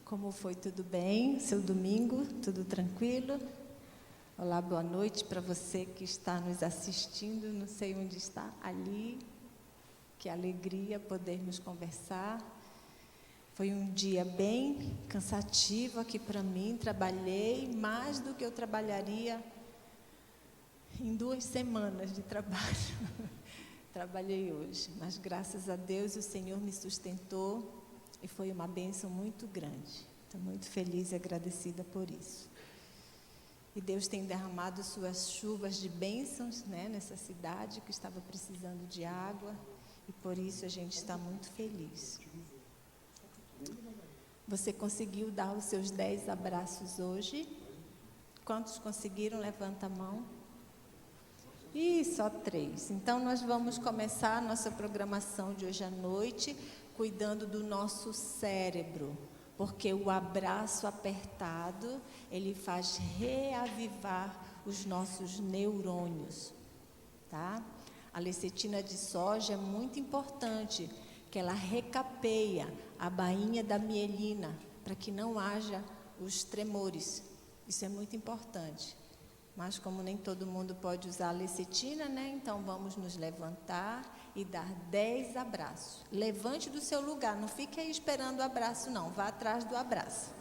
Como foi? Tudo bem? Seu domingo? Tudo tranquilo? Olá, boa noite para você que está nos assistindo, não sei onde está, ali. Que alegria podermos conversar. Foi um dia bem cansativo aqui para mim, trabalhei mais do que eu trabalharia em 2 semanas de trabalho. Trabalhei hoje, mas graças a Deus o Senhor me sustentou e foi uma bênção muito grande. Estou muito feliz e agradecida por isso. E Deus tem derramado suas chuvas de bênçãos, né, nessa cidade que estava precisando de água, e por isso a gente está muito feliz. Você conseguiu dar os seus 10 abraços hoje? Quantos conseguiram? Levanta a mão. Ih, só 3. Então, nós vamos começar a nossa programação de hoje à noite, cuidando do nosso cérebro, porque o abraço apertado, ele faz reavivar os nossos neurônios, tá? A lecetina de soja é muito importante, que ela recapeia a bainha da mielina, para que não haja os tremores. Isso é muito importante. Mas como nem todo mundo pode usar a lecetina, né? Então vamos nos levantar e dar 10 abraços. Levante do seu lugar, não fique aí esperando o abraço não, vá atrás do abraço.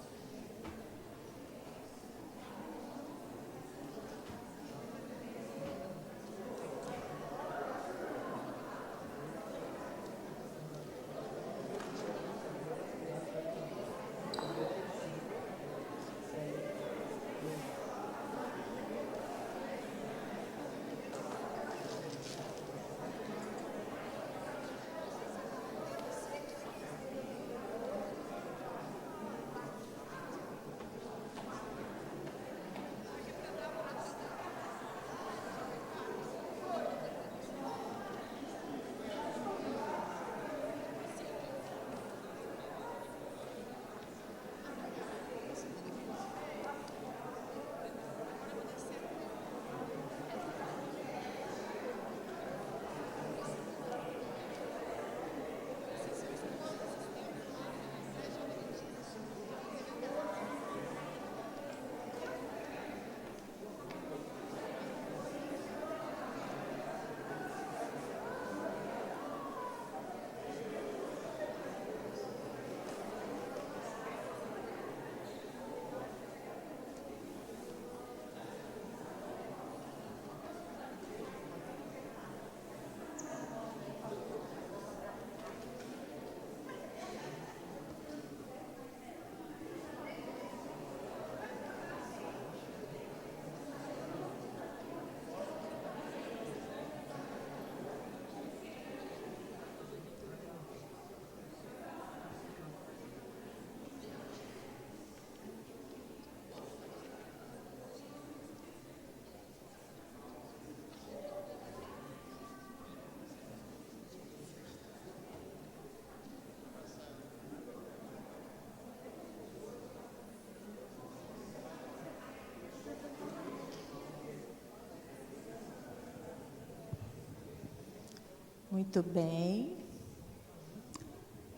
Muito bem.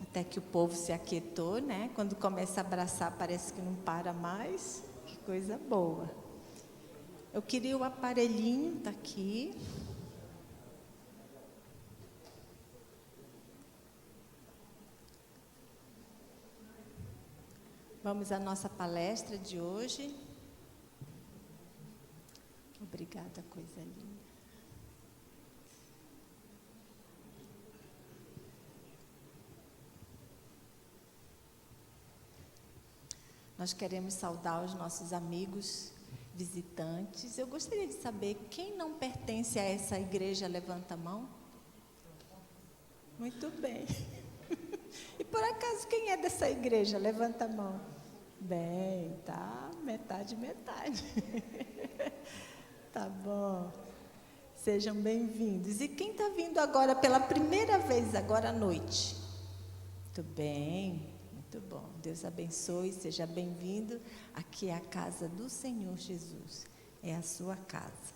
Até que o povo se aquietou, né? Quando começa a abraçar, parece que não para mais. Que coisa boa. Eu queria o aparelhinho, tá aqui. Vamos à nossa palestra de hoje. Obrigada, coisa linda. Nós queremos saudar os nossos amigos visitantes. Eu gostaria de saber quem não pertence a essa igreja, levanta a mão. Muito bem. E por acaso quem é dessa igreja? Levanta a mão. Bem, tá, metade, metade. Tá bom. Sejam bem-vindos. E quem está vindo agora pela primeira vez, agora à noite? Muito bem. Muito bom. Deus abençoe, seja bem-vindo. Aqui é a casa do Senhor Jesus. É a sua casa.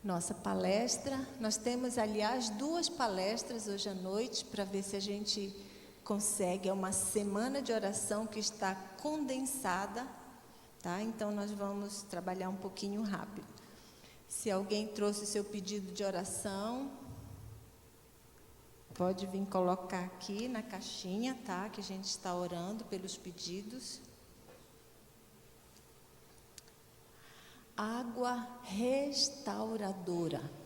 Nossa palestra, nós temos, aliás, 2 palestras hoje à noite, para ver se a gente consegue, é uma semana de oração que está condensada, tá? Então nós vamos trabalhar um pouquinho rápido. Se alguém trouxe o seu pedido de oração, pode vir colocar aqui na caixinha, tá? Que a gente está orando pelos pedidos. Água restauradora.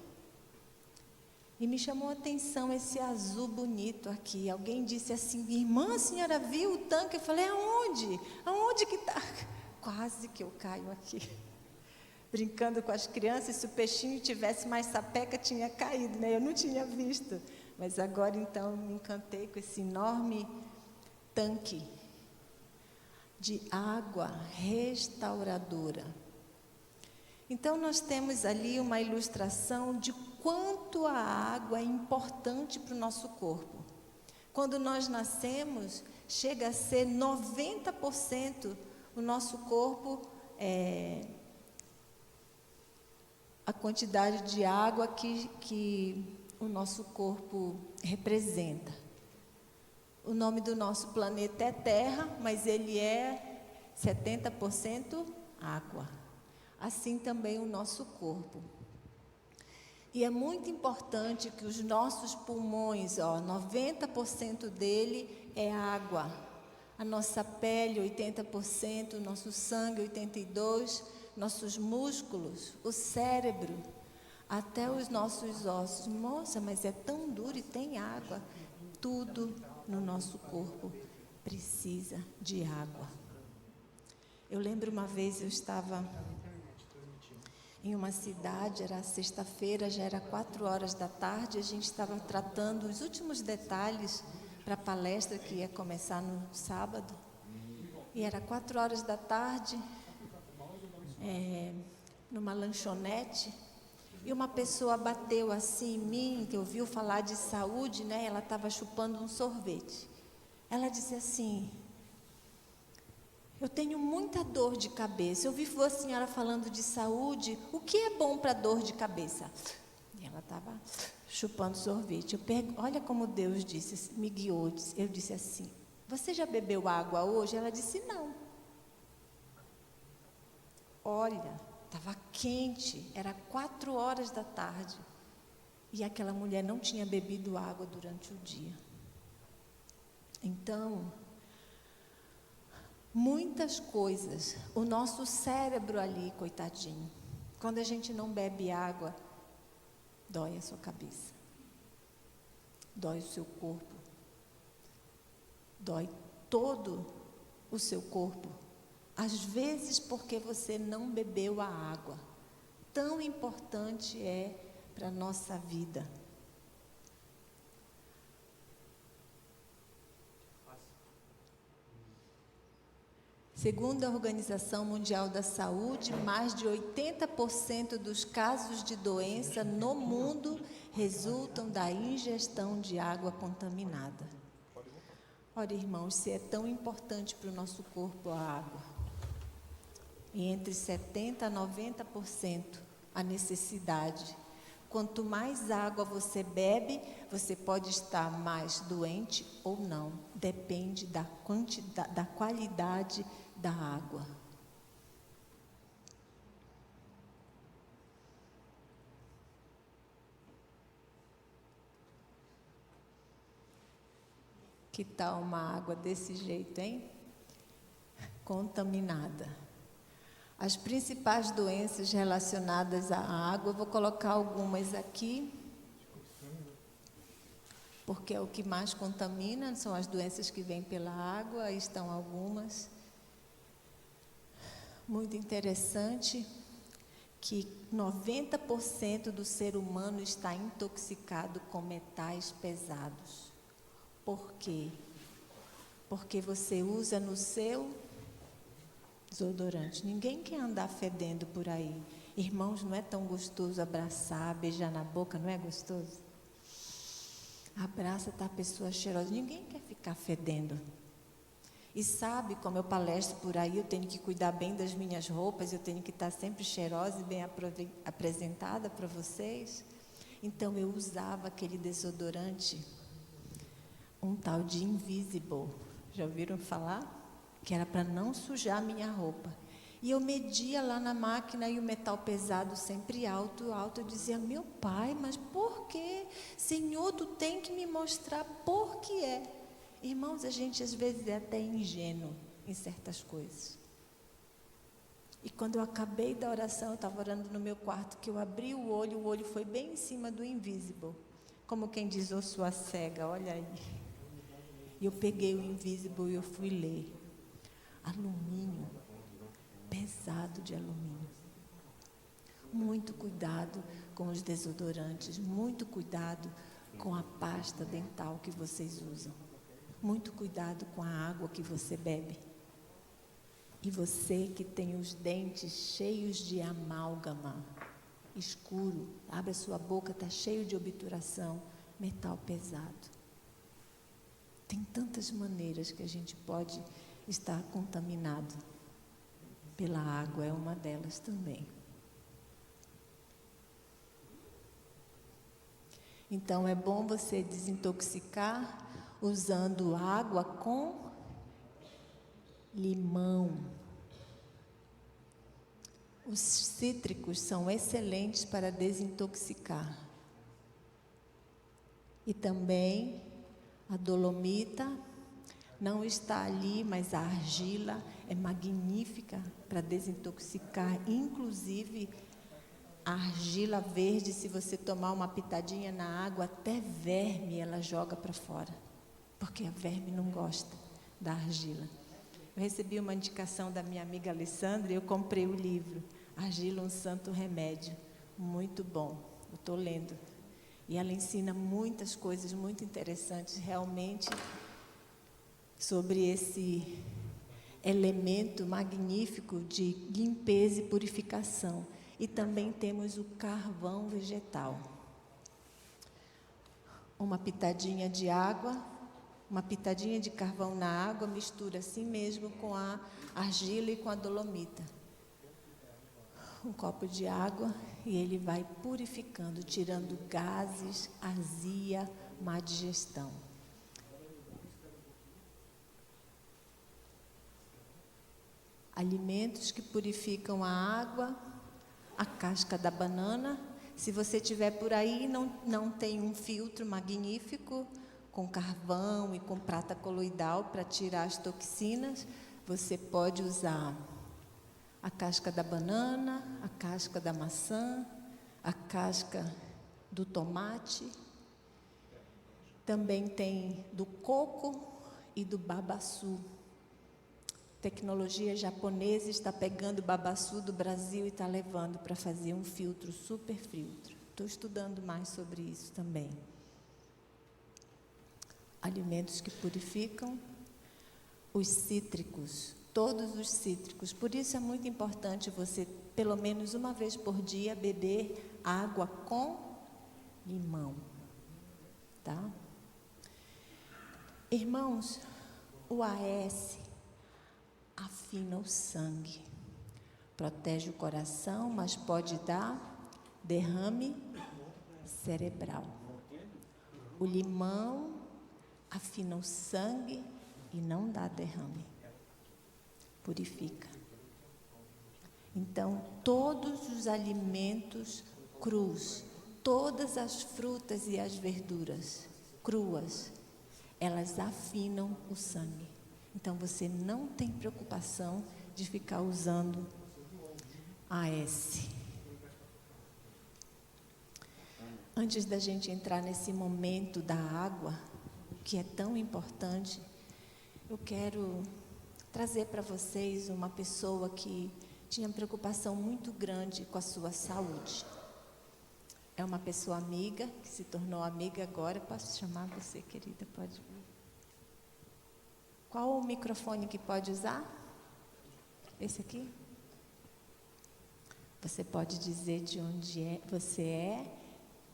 E me chamou a atenção esse azul bonito aqui. Alguém disse assim: irmã, a senhora viu o tanque? Eu falei: aonde? Aonde que está? Quase que eu caio aqui. Brincando com as crianças, se o peixinho tivesse mais sapeca, tinha caído, né? Eu não tinha visto. Mas agora, então, me encantei com esse enorme tanque de água restauradora. Então, nós temos ali uma ilustração de quanto a água é importante para o nosso corpo. Quando nós nascemos, chega a ser 90% o nosso corpo, a quantidade de água que o nosso corpo representa. O nome do nosso planeta é Terra, mas ele é 70% água. Assim também o nosso corpo. E é muito importante que os nossos pulmões, 90% dele é água. A nossa pele, 80%, o nosso sangue, 82%, nossos músculos, o cérebro, até os nossos ossos. Moça, mas é tão duro e tem água. Tudo no nosso corpo precisa de água. Eu lembro uma vez, eu estava em uma cidade, era sexta-feira, já era 4 horas da tarde, a gente estava tratando os últimos detalhes para a palestra que ia começar no sábado. E era 4 horas da tarde, numa lanchonete, e uma pessoa bateu assim em mim, que ouviu falar de saúde, né? Ela estava chupando um sorvete. Ela disse assim: eu tenho muita dor de cabeça. Eu vi a senhora falando de saúde. O que é bom para dor de cabeça? E ela estava chupando sorvete. Olha como Deus disse, me guiou. Eu disse assim: você já bebeu água hoje? Ela disse: não. Olha, estava quente, era 4 horas da tarde. E aquela mulher não tinha bebido água durante o dia. Então, muitas coisas, o nosso cérebro ali, coitadinho, quando a gente não bebe água, dói a sua cabeça, dói o seu corpo, dói todo o seu corpo, às vezes porque você não bebeu a água. Tão importante é para a nossa vida. Segundo a Organização Mundial da Saúde, mais de 80% dos casos de doença no mundo resultam da ingestão de água contaminada. Olha, irmãos, se é tão importante para o nosso corpo a água, e entre 70% a 90% a necessidade. Quanto mais água você bebe, você pode estar mais doente ou não. Depende da quantidade, da qualidade da água. Que tal uma água desse jeito, hein? Contaminada. As principais doenças relacionadas à água, eu vou colocar algumas aqui, porque é o que mais contamina, são as doenças que vêm pela água, aí estão algumas. Muito interessante que 90% do ser humano está intoxicado com metais pesados. Por quê? Porque você usa no seu desodorante. Ninguém quer andar fedendo por aí. Irmãos, não é tão gostoso abraçar, beijar na boca, não é gostoso? Abraça, tá a pessoa cheirosa. Ninguém quer ficar fedendo. E sabe, como eu palestro por aí, eu tenho que cuidar bem das minhas roupas, eu tenho que estar sempre cheirosa e bem apresentada para vocês. Então, eu usava aquele desodorante um tal de Invisible. Já ouviram falar? Que era para não sujar a minha roupa. E eu media lá na máquina e o metal pesado sempre alto, alto. Eu dizia, meu pai, mas por quê? Senhor, tu tem que me mostrar por que é. Irmãos, a gente às vezes é até ingênuo em certas coisas. E quando eu acabei da oração, eu estava orando no meu quarto, que eu abri o olho foi bem em cima do Invisible. Como quem diz, ô sua cega, olha aí. E eu peguei o Invisible e eu fui ler. Alumínio, pesado de alumínio. Muito cuidado com os desodorantes, muito cuidado com a pasta dental que vocês usam. Muito cuidado com a água que você bebe. E você que tem os dentes cheios de amálgama, escuro, abre a sua boca, está cheio de obturação, metal pesado. Tem tantas maneiras que a gente pode estar contaminado. Pela água é uma delas também. Então é bom você desintoxicar usando água com limão. Os cítricos são excelentes para desintoxicar. E também a dolomita não está ali, mas a argila é magnífica para desintoxicar. Inclusive, a argila verde, se você tomar uma pitadinha na água, até verme ela joga para fora. Porque a verme não gosta da argila. Eu recebi uma indicação da minha amiga Alessandra e eu comprei o livro Argila, um Santo Remédio. Muito bom, eu estou lendo. E ela ensina muitas coisas muito interessantes, realmente, sobre esse elemento magnífico de limpeza e purificação. E também temos o carvão vegetal. Uma pitadinha de água, uma pitadinha de carvão na água, mistura assim mesmo com a argila e com a dolomita. Um copo de água e ele vai purificando, tirando gases, azia, má digestão. Alimentos que purificam a água, a casca da banana. Se você tiver por aí, não tem um filtro magnífico com carvão e com prata coloidal para tirar as toxinas, você pode usar a casca da banana, a casca da maçã, a casca do tomate. Também tem do coco e do babaçu. Tecnologia japonesa está pegando o babaçu do Brasil e está levando para fazer um filtro, super filtro. Estou estudando mais sobre isso também. Alimentos que purificam. Os cítricos, todos os cítricos. Por isso é muito importante você, pelo menos uma vez por dia, beber água com limão. Tá? Irmãos, o AS afina o sangue, protege o coração, mas pode dar derrame cerebral. O limão afina o sangue e não dá derrame, purifica. Então, todos os alimentos crus, todas as frutas e as verduras cruas, elas afinam o sangue. Então, você não tem preocupação de ficar usando AS. Antes da gente entrar nesse momento da água, que é tão importante, eu quero trazer para vocês uma pessoa que tinha preocupação muito grande com a sua saúde. É uma pessoa amiga, que se tornou amiga agora. Posso chamar você, querida? Pode vir. Qual o microfone que pode usar? Esse aqui? Você pode dizer de onde você é?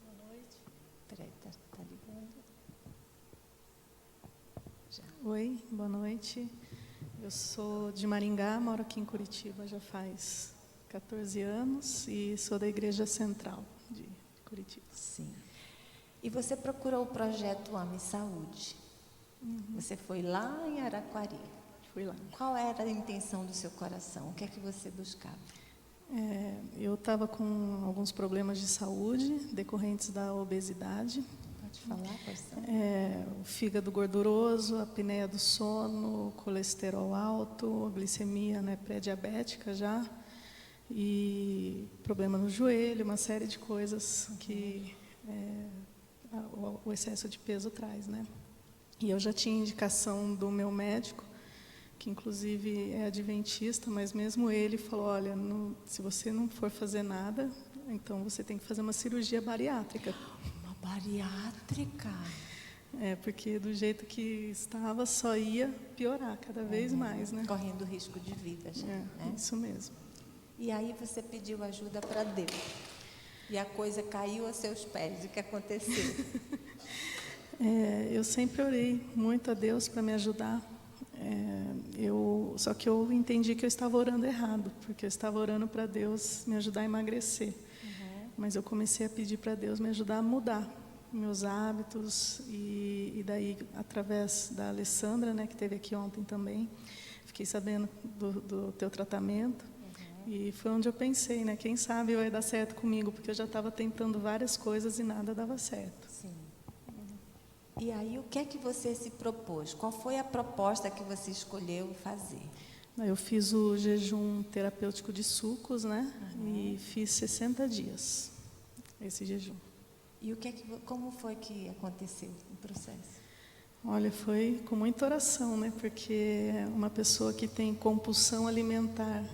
Boa noite. Peraí, tá ligando? Já. Oi, boa noite. Eu sou de Maringá, moro aqui em Curitiba já faz 14 anos e sou da Igreja Central de Curitiba. Sim. E você procurou o projeto Ame Saúde? Você foi lá em Araquari. Fui lá. Qual era a intenção do seu coração? O que é que você buscava? Eu estava com alguns problemas de saúde decorrentes da obesidade. Pode falar, quais são? O fígado gorduroso, a apneia do sono, colesterol alto, glicemia, né, pré-diabética já, e problema no joelho, uma série de coisas que o excesso de peso traz, né? E eu já tinha indicação do meu médico, que inclusive é adventista, mas mesmo ele falou, olha, se você não for fazer nada, então você tem que fazer uma cirurgia bariátrica. Uma bariátrica? Porque do jeito que estava só ia piorar cada vez mais, né? Correndo risco de vida já. Isso mesmo. E aí você pediu ajuda para Deus. E a coisa caiu aos seus pés. O que aconteceu? Eu sempre orei muito a Deus para me ajudar. Só que eu entendi que eu estava orando errado, porque eu estava orando para Deus me ajudar a emagrecer. Mas eu comecei a pedir para Deus me ajudar a mudar meus hábitos, e daí, através da Alessandra, né, que esteve aqui ontem também, fiquei sabendo do teu tratamento. E foi onde eu pensei, né, quem sabe vai dar certo comigo, porque eu já estava tentando várias coisas e nada dava certo. Sim. E aí, o que é que você se propôs? Qual foi a proposta que você escolheu fazer? Eu fiz o jejum terapêutico de sucos, né? E fiz 60 dias, esse jejum. E como foi que aconteceu o processo? Olha, foi com muita oração, né? Porque uma pessoa que tem compulsão alimentar,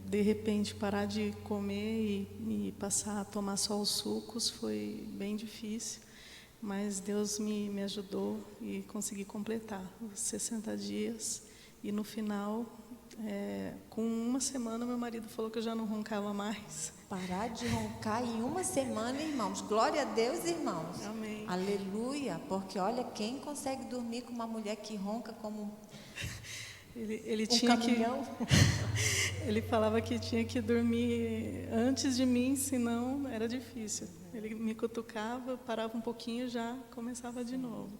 de repente parar de comer e passar a tomar só os sucos foi bem difícil. Mas Deus me ajudou e consegui completar os 60 dias. E no final, com uma semana, meu marido falou que eu já não roncava mais. Parar de roncar em uma semana, irmãos. Glória a Deus, irmãos. Amém. Aleluia. Porque olha, quem consegue dormir com uma mulher que ronca como Ele um tinha caminhão? Ele falava que tinha que dormir antes de mim, senão era difícil. Ele me cutucava, eu parava um pouquinho e já começava de novo.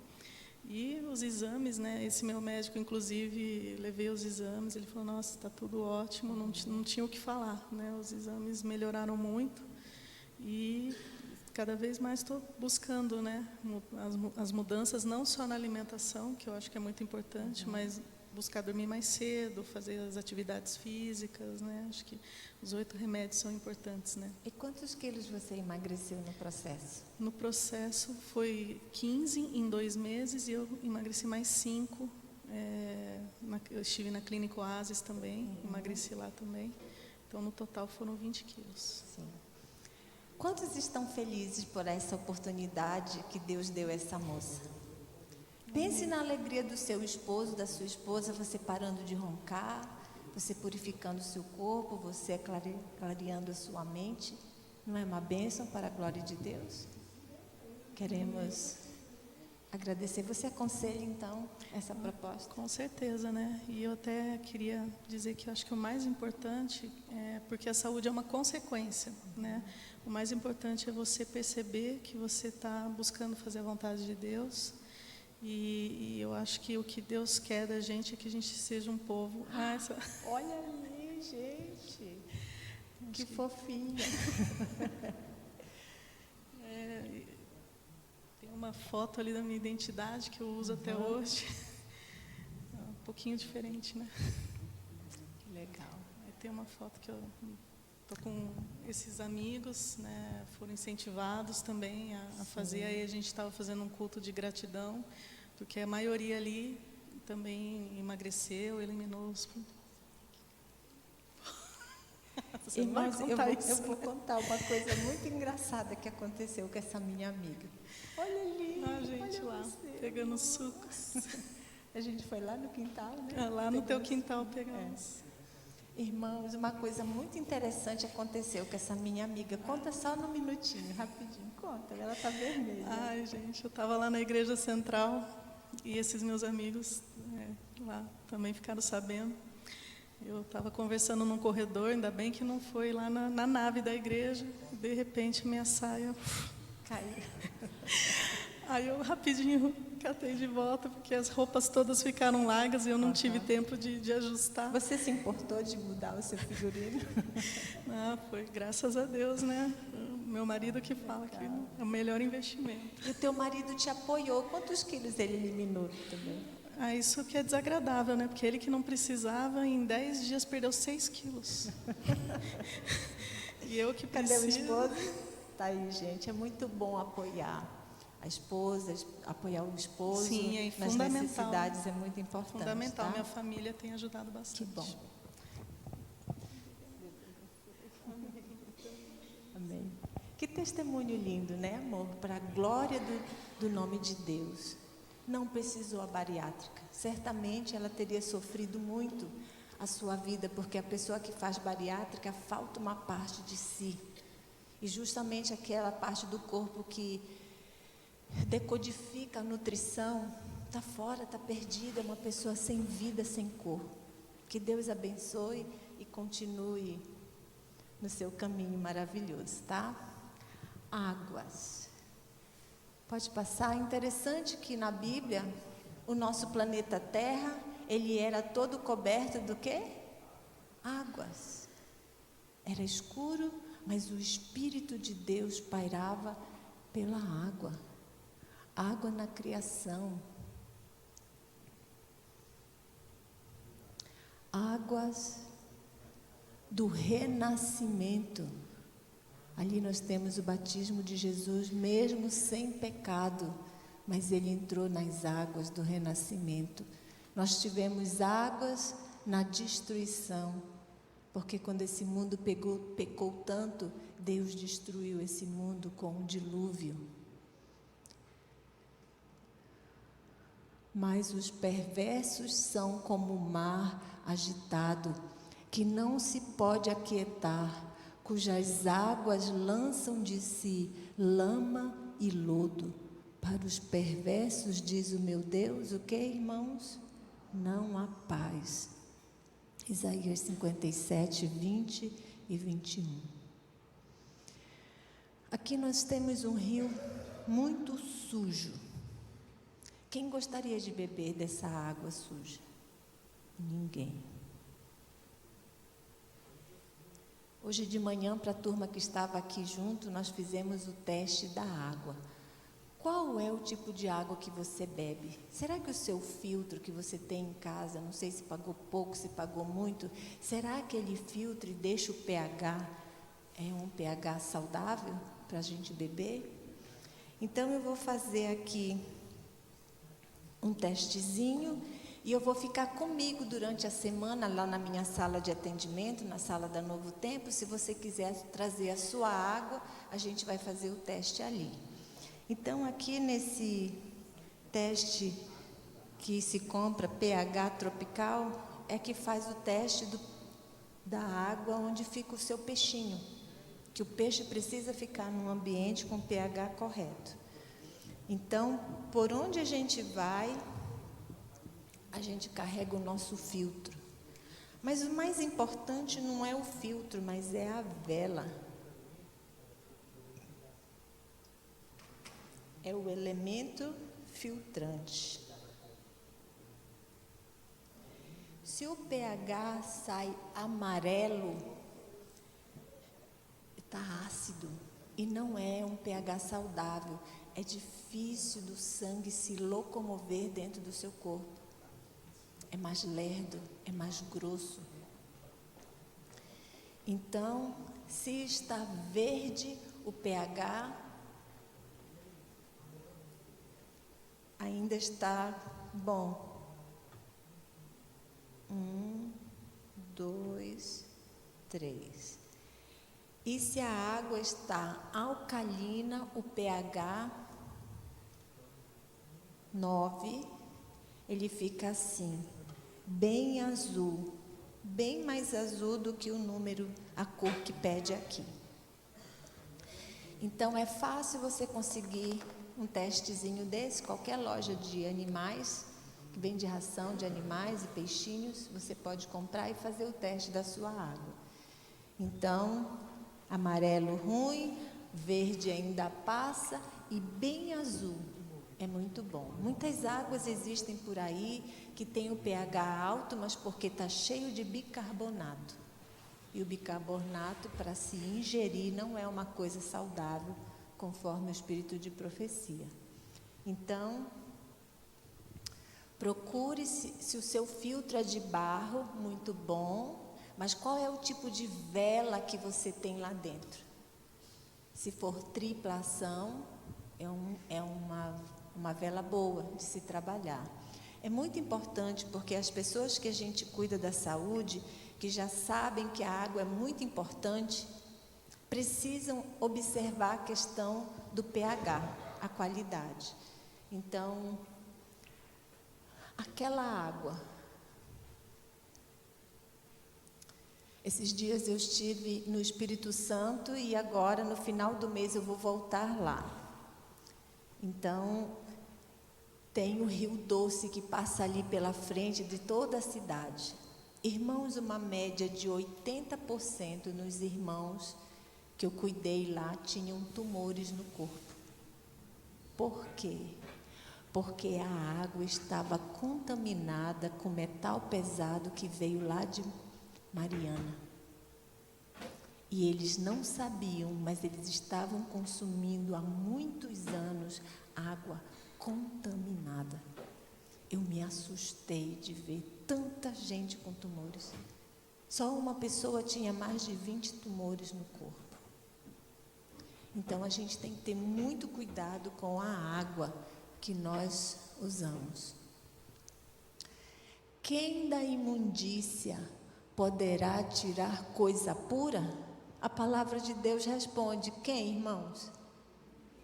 E os exames, né? Esse meu médico, inclusive, levei os exames, ele falou, nossa, está tudo ótimo, não tinha o que falar, né? Os exames melhoraram muito e cada vez mais estou buscando, né, as mudanças, não só na alimentação, que eu acho que é muito importante, mas buscar dormir mais cedo, fazer as atividades físicas, né? Acho que os 8 remédios são importantes, né? E quantos quilos você emagreceu no processo? No processo foi 15 em 2 meses e eu emagreci mais 5. Eu estive na Clínica Oasis também, emagreci lá também. Então, no total foram 20 quilos. Sim. Quantos estão felizes por essa oportunidade que Deus deu a essa moça? Pense na alegria do seu esposo, da sua esposa, você parando de roncar, você purificando o seu corpo, você clareando a sua mente. Não é uma bênção para a glória de Deus? Queremos agradecer. Você aconselha, então, essa proposta? Com certeza, né? E eu até queria dizer que eu acho que o mais importante porque a saúde é uma consequência, né? O mais importante é você perceber que você está buscando fazer a vontade de Deus. E eu acho que o que Deus quer da gente é que a gente seja um povo... Olha ali, gente. Que fofinha. Tem uma foto ali da minha identidade que eu uso até hoje. É um pouquinho diferente, né? Que legal. Aí tem uma foto que eu estou com esses amigos, né? Foram incentivados também a fazer. Aí a gente estava fazendo um culto de gratidão, porque a maioria ali também emagreceu, eliminou os... Irmãos, eu vou contar uma coisa muito engraçada que aconteceu com essa minha amiga. Olha ali, a gente olha lá, você. pegando sucos. A gente foi lá no quintal, né? Lá no teu quintal pegamos. Irmãos, uma coisa muito interessante aconteceu com essa minha amiga. Conta só num minutinho, rapidinho. Conta, ela está vermelha. Ai, gente, eu estava lá na Igreja Central e esses meus amigos lá também ficaram sabendo. Eu estava conversando num corredor, ainda bem que não foi lá na nave da igreja. De repente, minha saia caiu. Aí eu rapidinho catei de volta, porque as roupas todas ficaram largas e eu não tive tempo de ajustar. Você se importou de mudar o seu figurino? Não, foi graças a Deus, né? O meu marido que fala que é o melhor investimento. E o teu marido te apoiou. Quantos quilos ele eliminou também? Ah, isso que é desagradável, né? Porque ele que não precisava, em 10 dias perdeu 6 quilos. E eu que preciso... Cadê o esposo? Tá aí, gente. É muito bom apoiar a esposa, apoiar o esposo. Sim, é nas fundamental. necessidades, é muito importante. Fundamental. Tá? Minha família tem ajudado bastante. Que bom. Amém. Que testemunho lindo, né, amor? Para a glória do nome de Deus. Não precisou a bariátrica. Certamente ela teria sofrido muito a sua vida, porque a pessoa que faz bariátrica falta uma parte de si. E justamente aquela parte do corpo que decodifica a nutrição está fora, está perdida, é uma pessoa sem vida, sem cor. Que Deus abençoe e continue no seu caminho maravilhoso, tá? Águas. Pode passar. Interessante que na Bíblia, o nosso planeta Terra, ele era todo coberto do quê? Águas. Era escuro, mas o Espírito de Deus pairava pela água. Água na criação. Águas do renascimento. Ali nós temos o batismo de Jesus, mesmo sem pecado, mas ele entrou nas águas do renascimento. Nós tivemos águas na destruição, porque quando esse mundo pecou tanto, Deus destruiu esse mundo com um dilúvio. Mas os perversos são como o mar agitado, que não se pode aquietar, cujas águas lançam de si lama e lodo. Para os perversos, diz o meu Deus, o que, irmãos? Não há paz. Isaías 57, 20 e 21. Aqui nós temos um rio muito sujo. Quem gostaria de beber dessa água suja? Ninguém. Hoje de manhã, para a turma que estava aqui junto, nós fizemos o teste da água. Qual é o tipo de água que você bebe? Será que o seu filtro que você tem em casa, não sei se pagou pouco, se pagou muito, será que ele filtra e deixa o pH, um pH saudável para a gente beber? Então eu vou fazer aqui um testezinho e eu vou ficar comigo durante a semana lá na minha sala de atendimento, na sala da Novo Tempo. Se você quiser trazer a sua água, a gente vai fazer o teste ali. Então, aqui nesse teste que se compra, pH tropical, é que faz o teste da água onde fica o seu peixinho, que o peixe precisa ficar num ambiente com pH correto. Então, por onde a gente vai, a gente carrega o nosso filtro. Mas o mais importante não é o filtro, mas é a vela. É o elemento filtrante. Se o pH sai amarelo, está ácido e não é um pH saudável. É difícil do sangue se locomover dentro do seu corpo. É mais lerdo, é mais grosso. Então, se está verde o pH, ainda está bom. 1, 2, 3. E se a água está alcalina, o pH 9, ele fica assim, bem azul, bem mais azul do que o número, a cor que pede aqui. Então, é fácil você conseguir um testezinho desse, qualquer loja de animais, que vende ração de animais e peixinhos, você pode comprar e fazer o teste da sua água. Então, amarelo ruim, verde ainda passa e bem azul. É muito bom. Muitas águas existem por aí que tem o pH alto, mas porque está cheio de bicarbonato. E o bicarbonato, para se ingerir, não é uma coisa saudável, conforme o espírito de profecia. Então, procure se o seu filtro é de barro, muito bom, mas qual é o tipo de vela que você tem lá dentro? Se for tripla ação, é uma vela boa de se trabalhar. É muito importante porque as pessoas que a gente cuida da saúde, que já sabem que a água é muito importante, precisam observar a questão do pH, a qualidade. Então, aquela água. Esses dias eu estive no Espírito Santo e agora, no final do mês, eu vou voltar lá. Então, tem o Rio Doce que passa ali pela frente de toda a cidade. Irmãos, uma média de 80% nos irmãos que eu cuidei lá tinham tumores no corpo. Por quê? Porque a água estava contaminada com metal pesado que veio lá de Mariana. E eles não sabiam, mas eles estavam consumindo há muitos anos água contaminada. Eu me assustei de ver tanta gente com tumores. Só uma pessoa tinha mais de 20 tumores no corpo. Então a gente tem que ter muito cuidado com a água que nós usamos. Quem da imundícia poderá tirar coisa pura? A palavra de Deus responde: quem, irmãos?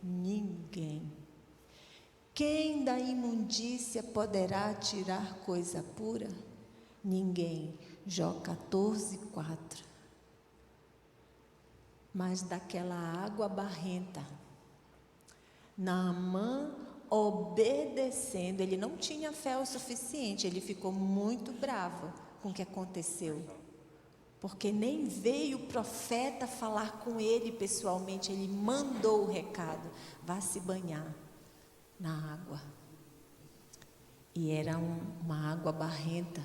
Ninguém. Quem da imundícia poderá tirar coisa pura? Ninguém. Jó 14:4. Mas daquela água barrenta, Naamã obedecendo, ele não tinha fé o suficiente, ele ficou muito bravo com o que aconteceu. Porque nem veio o profeta falar com ele pessoalmente, ele mandou o recado: vá se banhar na água. E era uma água barrenta,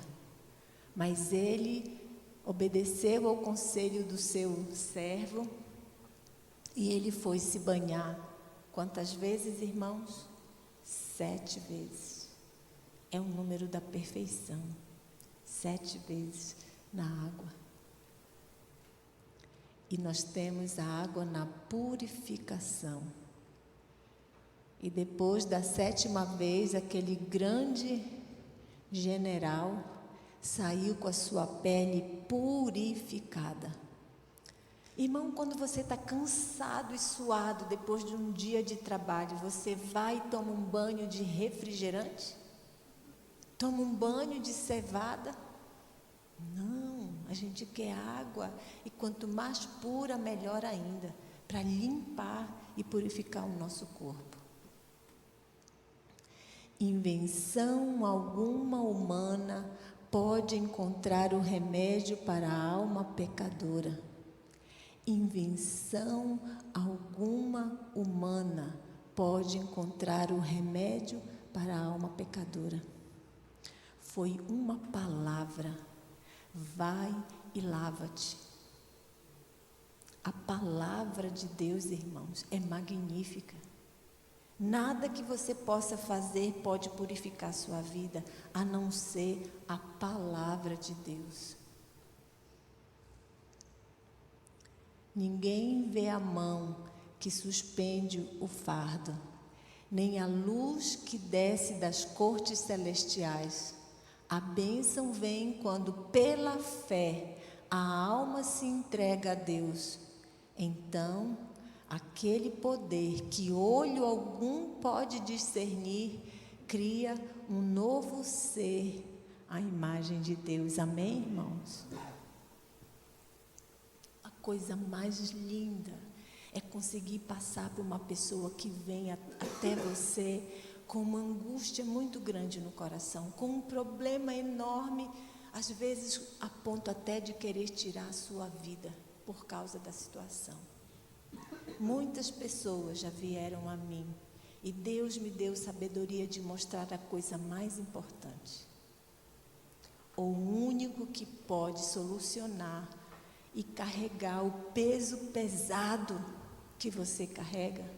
mas ele obedeceu ao conselho do seu servo e ele foi se banhar. Quantas vezes, irmãos? 7 vezes. É o número da perfeição. 7 vezes na água. E nós temos a água na purificação. E depois da 7ª vez, aquele grande general saiu com a sua pele purificada. Irmão, quando você está cansado e suado depois de um dia de trabalho, você vai e toma um banho de refrigerante? Toma um banho de cevada? Não, a gente quer água, e quanto mais pura, melhor ainda, para limpar e purificar o nosso corpo. Invenção alguma humana pode encontrar o remédio para a alma pecadora. Invenção alguma humana pode encontrar o remédio para a alma pecadora. Foi uma palavra: vai e lava-te. A palavra de Deus, irmãos, é magnífica. Nada que você possa fazer pode purificar sua vida, a não ser a palavra de Deus. Ninguém vê a mão que suspende o fardo, nem a luz que desce das cortes celestiais. A bênção vem quando, pela fé, a alma se entrega a Deus. Então, aquele poder que olho algum pode discernir, cria um novo ser à imagem de Deus. Amém, irmãos? A coisa mais linda é conseguir passar por uma pessoa que vem até você com uma angústia muito grande no coração, com um problema enorme, às vezes a ponto até de querer tirar a sua vida por causa da situação. Muitas pessoas já vieram a mim E Deus me deu sabedoria de mostrar a coisa mais importante. O único que pode solucionar e carregar o peso pesado que você carrega.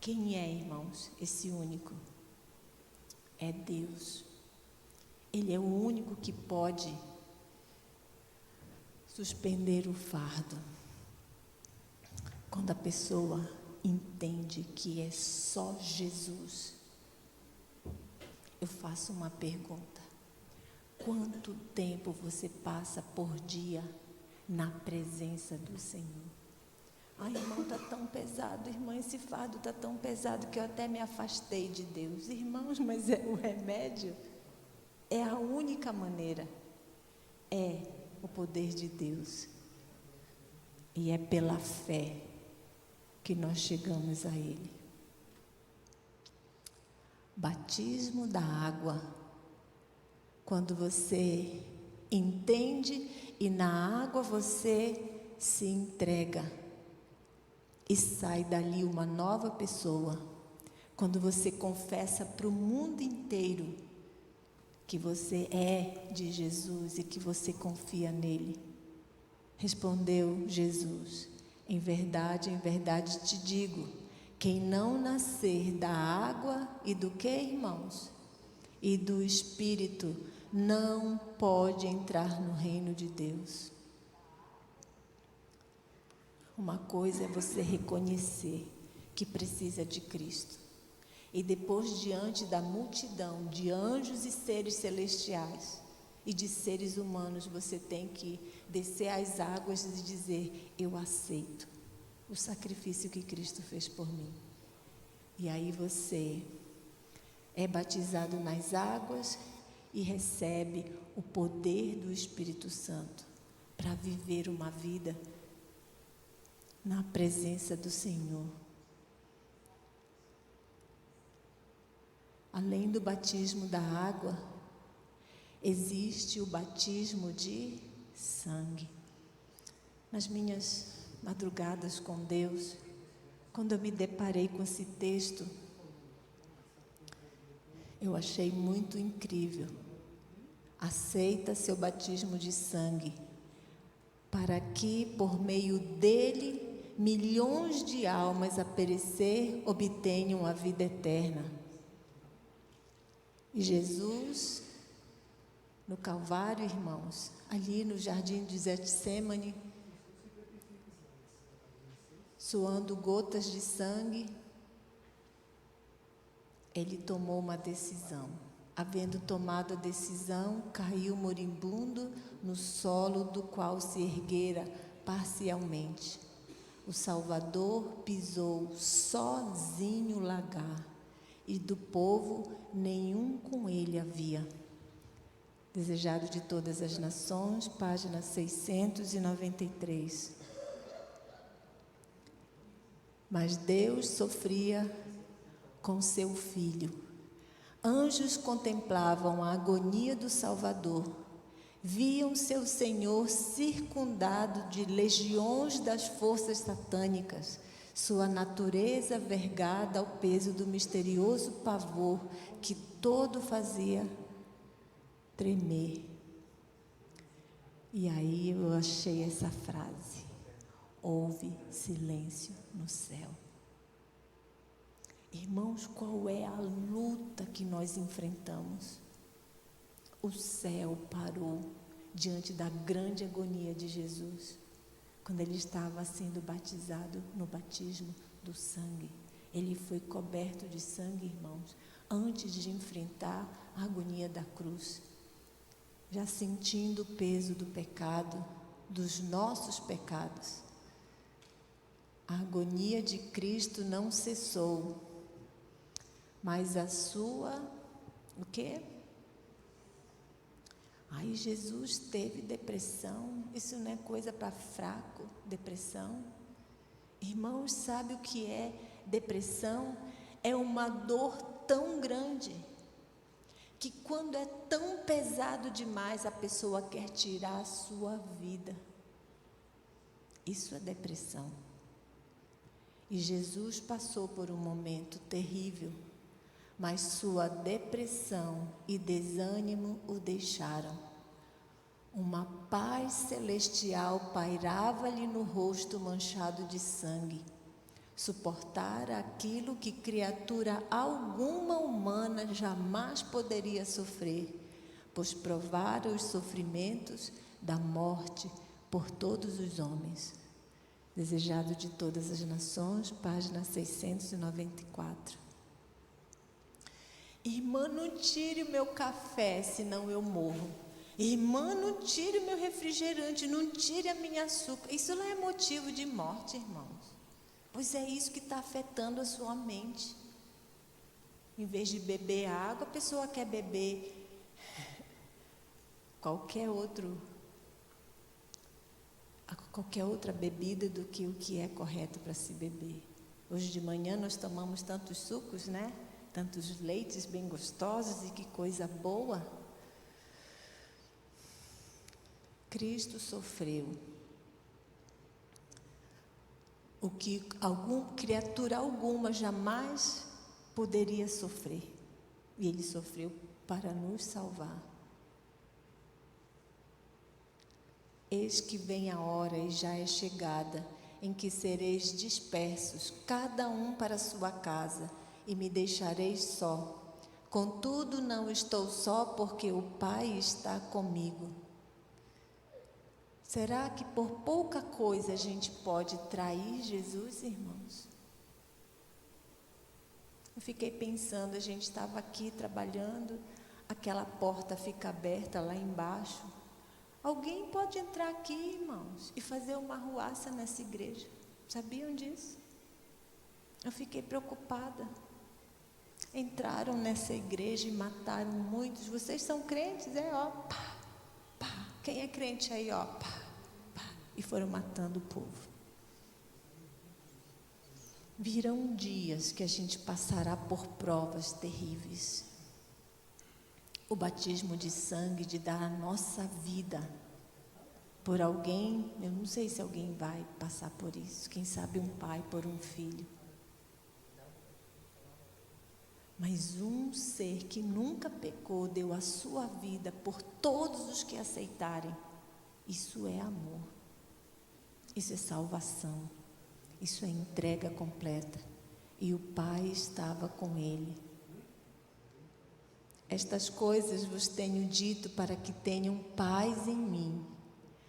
Quem é, irmãos, esse único? É Deus. Ele é o único que pode suspender o fardo. Quando a pessoa entende que é só Jesus, eu faço uma pergunta: quanto tempo você passa por dia na presença do Senhor? Ai, irmão, está tão pesado, irmã, esse fardo está tão pesado que eu até me afastei de Deus. Irmãos, mas é o remédio, é a única maneira, é o poder de Deus. E é pela fé que nós chegamos a Ele. Batismo da água. Quando você entende e na água você se entrega e sai dali uma nova pessoa. Quando você confessa para o mundo inteiro que você é de Jesus e que você confia nele. Respondeu Jesus: em verdade te digo, quem não nascer da água e do que, irmãos? E do Espírito, não pode entrar no reino de Deus. Uma coisa é você reconhecer que precisa de Cristo. E depois, diante da multidão de anjos e seres celestiais e de seres humanos, você tem que descer às águas e dizer: eu aceito o sacrifício que Cristo fez por mim. E aí você é batizado nas águas e recebe o poder do Espírito Santo para viver uma vida na presença do Senhor. Além do batismo da água, existe o batismo de sangue. Nas minhas madrugadas com Deus, quando eu me deparei com esse texto, eu achei muito incrível. Aceita seu batismo de sangue, para que, por meio dele, milhões de almas a perecer obtenham a vida eterna. E Jesus, no Calvário, irmãos, ali no jardim de Getsêmani, suando gotas de sangue, ele tomou uma decisão. Havendo tomado a decisão, caiu moribundo no solo do qual se erguera parcialmente. O Salvador pisou sozinho o lagar, e do povo nenhum com ele havia. Desejado de todas as nações, página 693. Mas Deus sofria com seu Filho. Anjos contemplavam a agonia do Salvador. Viam seu Senhor circundado de legiões das forças satânicas, sua natureza vergada ao peso do misterioso pavor que todo fazia tremer. E aí eu achei essa frase: houve silêncio no céu. Irmãos, qual é a luta que nós enfrentamos? O céu parou diante da grande agonia de Jesus, quando ele estava sendo batizado no batismo do sangue. Ele foi coberto de sangue, irmãos, antes de enfrentar a agonia da cruz, já sentindo o peso do pecado, dos nossos pecados. A agonia de Cristo não cessou, mas a sua, o quê? Ai, Jesus teve depressão. Isso não é coisa para fraco, depressão. Irmãos, sabe o que é depressão? É uma dor tão grande que quando é tão pesado demais, a pessoa quer tirar a sua vida. Isso é depressão. E Jesus passou por um momento terrível, mas sua depressão e desânimo o deixaram. Uma paz celestial pairava-lhe no rosto manchado de sangue. Suportara aquilo que criatura alguma humana jamais poderia sofrer, pois provara os sofrimentos da morte por todos os homens. Desejado de todas as nações, página 694. Irmã, não tire o meu café, senão eu morro. Irmã, não tire o meu refrigerante, não tire a minha açúcar. Isso não é motivo de morte, irmãos. Pois é isso que está afetando a sua mente. Em vez de beber água, a pessoa quer beber qualquer outra bebida do que o que é correto para se beber. Hoje de manhã nós tomamos tantos sucos, né? Tantos leites bem gostosos e que coisa boa. Cristo sofreu o que criatura alguma jamais poderia sofrer. E Ele sofreu para nos salvar. Eis que vem a hora e já é chegada, em que sereis dispersos, cada um para a sua casa, e me deixareis só. Contudo, não estou só, porque o Pai está comigo. Será que por pouca coisa a gente pode trair Jesus, irmãos? Eu fiquei pensando, a gente estava aqui trabalhando, aquela porta fica aberta lá embaixo. Alguém pode entrar aqui, irmãos, e fazer uma arruaça nessa igreja. Sabiam disso? Eu fiquei preocupada. Entraram nessa igreja e mataram muitos. Vocês são crentes? Ó, pá, pá. Quem é crente aí, ó, pá, pá. E foram matando o povo. Virão dias que a gente passará por provas terríveis. O batismo de sangue, de dar a nossa vida por alguém. Eu não sei se alguém vai passar por isso. Quem sabe um pai por um filho. Mas um ser que nunca pecou deu a sua vida por todos os que aceitarem. Isso é amor. Isso é salvação. Isso é entrega completa. E o Pai estava com ele. Estas coisas vos tenho dito para que tenham paz em mim.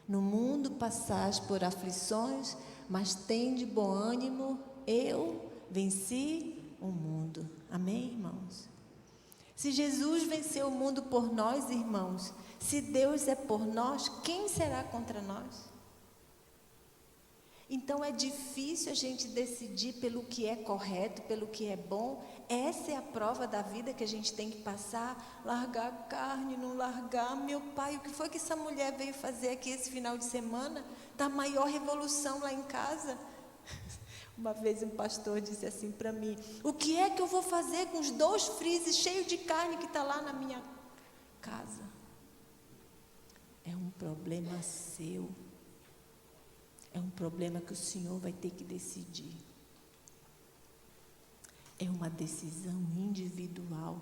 No mundo passais por aflições, mas tende bom ânimo, eu venci o mundo. Amém, irmãos? Se Jesus venceu o mundo por nós, irmãos, se Deus é por nós, quem será contra nós? Então é difícil a gente decidir pelo que é correto, pelo que é bom. Essa é a prova da vida que a gente tem que passar. Largar a carne, não largar. Meu pai, o que foi que essa mulher veio fazer aqui esse final de semana? Está a maior revolução lá em casa. Uma vez um pastor disse assim para mim: o que é que eu vou fazer com os 2 freezes cheios de carne que está lá na minha casa? É um problema seu. É um problema que o Senhor vai ter que decidir. É uma decisão individual.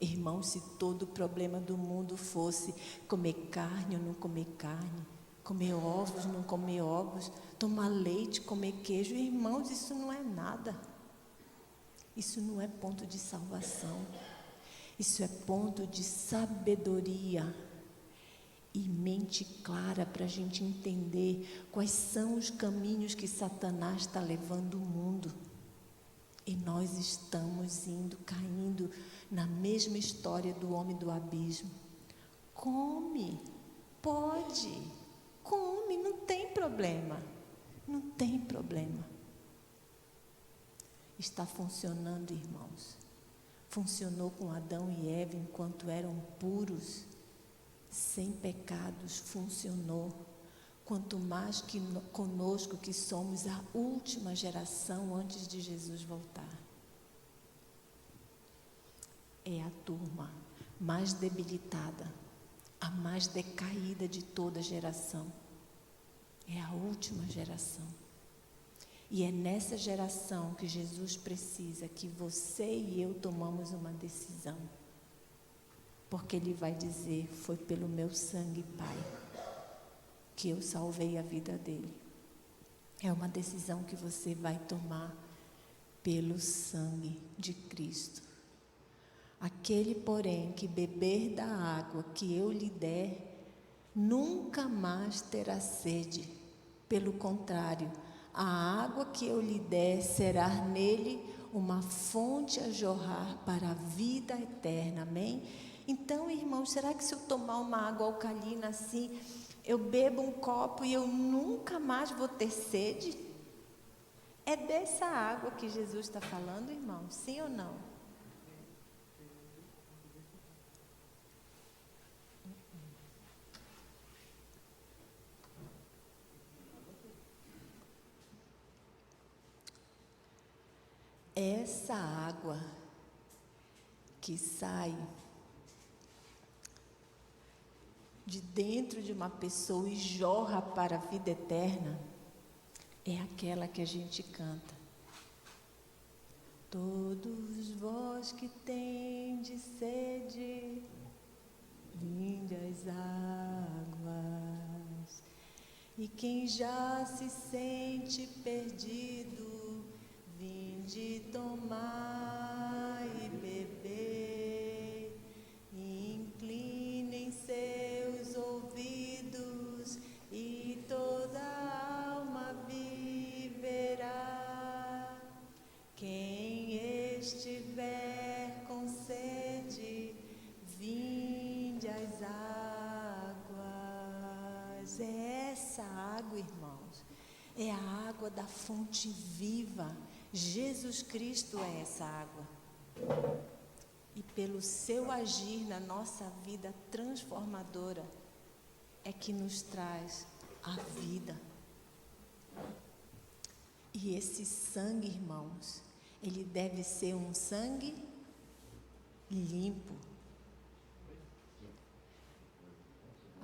Irmão, se todo o problema do mundo fosse comer carne ou não comer carne, comer ovos, não comer ovos, tomar leite, comer queijo, irmãos, isso não é nada. Isso não é ponto de salvação. Isso é ponto de sabedoria e mente clara para a gente entender quais são os caminhos que Satanás está levando o mundo. E nós estamos caindo na mesma história do homem do abismo. Come, pode, come, não tem problema. Não tem problema. Está funcionando, irmãos. Funcionou com Adão e Eva enquanto eram puros, sem pecados, funcionou. Quanto mais que conosco, que somos a última geração antes de Jesus voltar. É a turma mais debilitada, a mais decaída de toda a geração. É a última geração. E é nessa geração que Jesus precisa que você e eu tomamos uma decisão. Porque Ele vai dizer, foi pelo meu sangue, Pai, que eu salvei a vida dele. É uma decisão que você vai tomar pelo sangue de Cristo. Aquele, porém, que beber da água que eu lhe der, nunca mais terá sede. Pelo contrário, a água que eu lhe der será nele uma fonte a jorrar para a vida eterna. Amém? Então, irmãos, será que se eu tomar uma água alcalina assim, eu bebo um copo e eu nunca mais vou ter sede? É dessa água que Jesus está falando, irmãos? Sim ou não? Essa água que sai de dentro de uma pessoa e jorra para a vida eterna, é aquela que a gente canta. Todos vós que tendes sede, vinde às águas, e quem já se sente perdido, vinde tomar e beber, e inclinem seus ouvidos, e toda alma viverá. Quem estiver com sede, vinde às águas. É essa água, irmãos, é a água da fonte viva. Jesus Cristo é essa água. E pelo seu agir na nossa vida transformadora, é que nos traz a vida. E esse sangue, irmãos, ele deve ser um sangue limpo.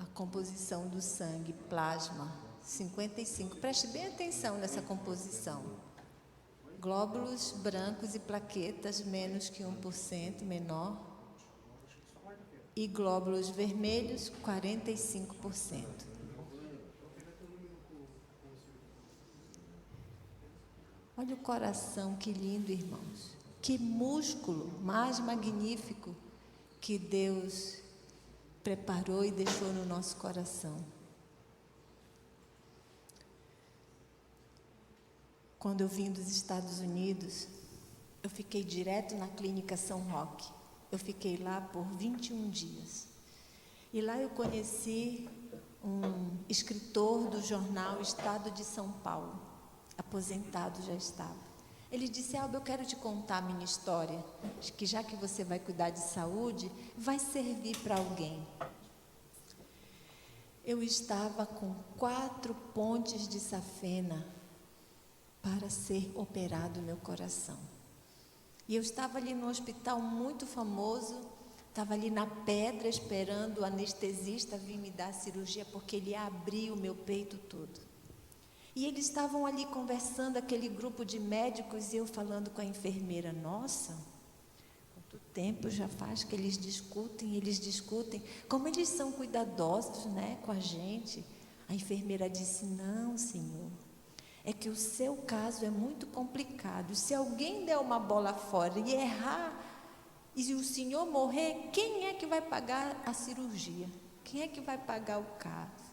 A composição do sangue, plasma, 55. Preste bem atenção nessa composição. Glóbulos brancos e plaquetas, menos que 1%, menor. E glóbulos vermelhos, 45%. Olha o coração, que lindo, irmãos. Que músculo mais magnífico que Deus preparou e deixou no nosso coração. Quando eu vim dos Estados Unidos, eu fiquei direto na clínica São Roque. Eu fiquei lá por 21 dias. E lá eu conheci um escritor do jornal Estado de São Paulo, aposentado já estava. Ele disse: Alba, eu quero te contar a minha história, que já que você vai cuidar de saúde, vai servir para alguém. Eu estava com 4 pontes de safena para ser operado meu coração. E eu estava ali no hospital muito famoso, estava ali na pedra esperando o anestesista vir me dar a cirurgia, porque ele ia abrir o meu peito todo. E eles estavam ali conversando, aquele grupo de médicos, e eu falando com a enfermeira: nossa, quanto tempo já faz que eles discutem, como eles são cuidadosos, né, com a gente. A enfermeira disse: não, senhor, é que o seu caso é muito complicado. Se alguém der uma bola fora e errar, e o senhor morrer, quem é que vai pagar a cirurgia? Quem é que vai pagar o caso?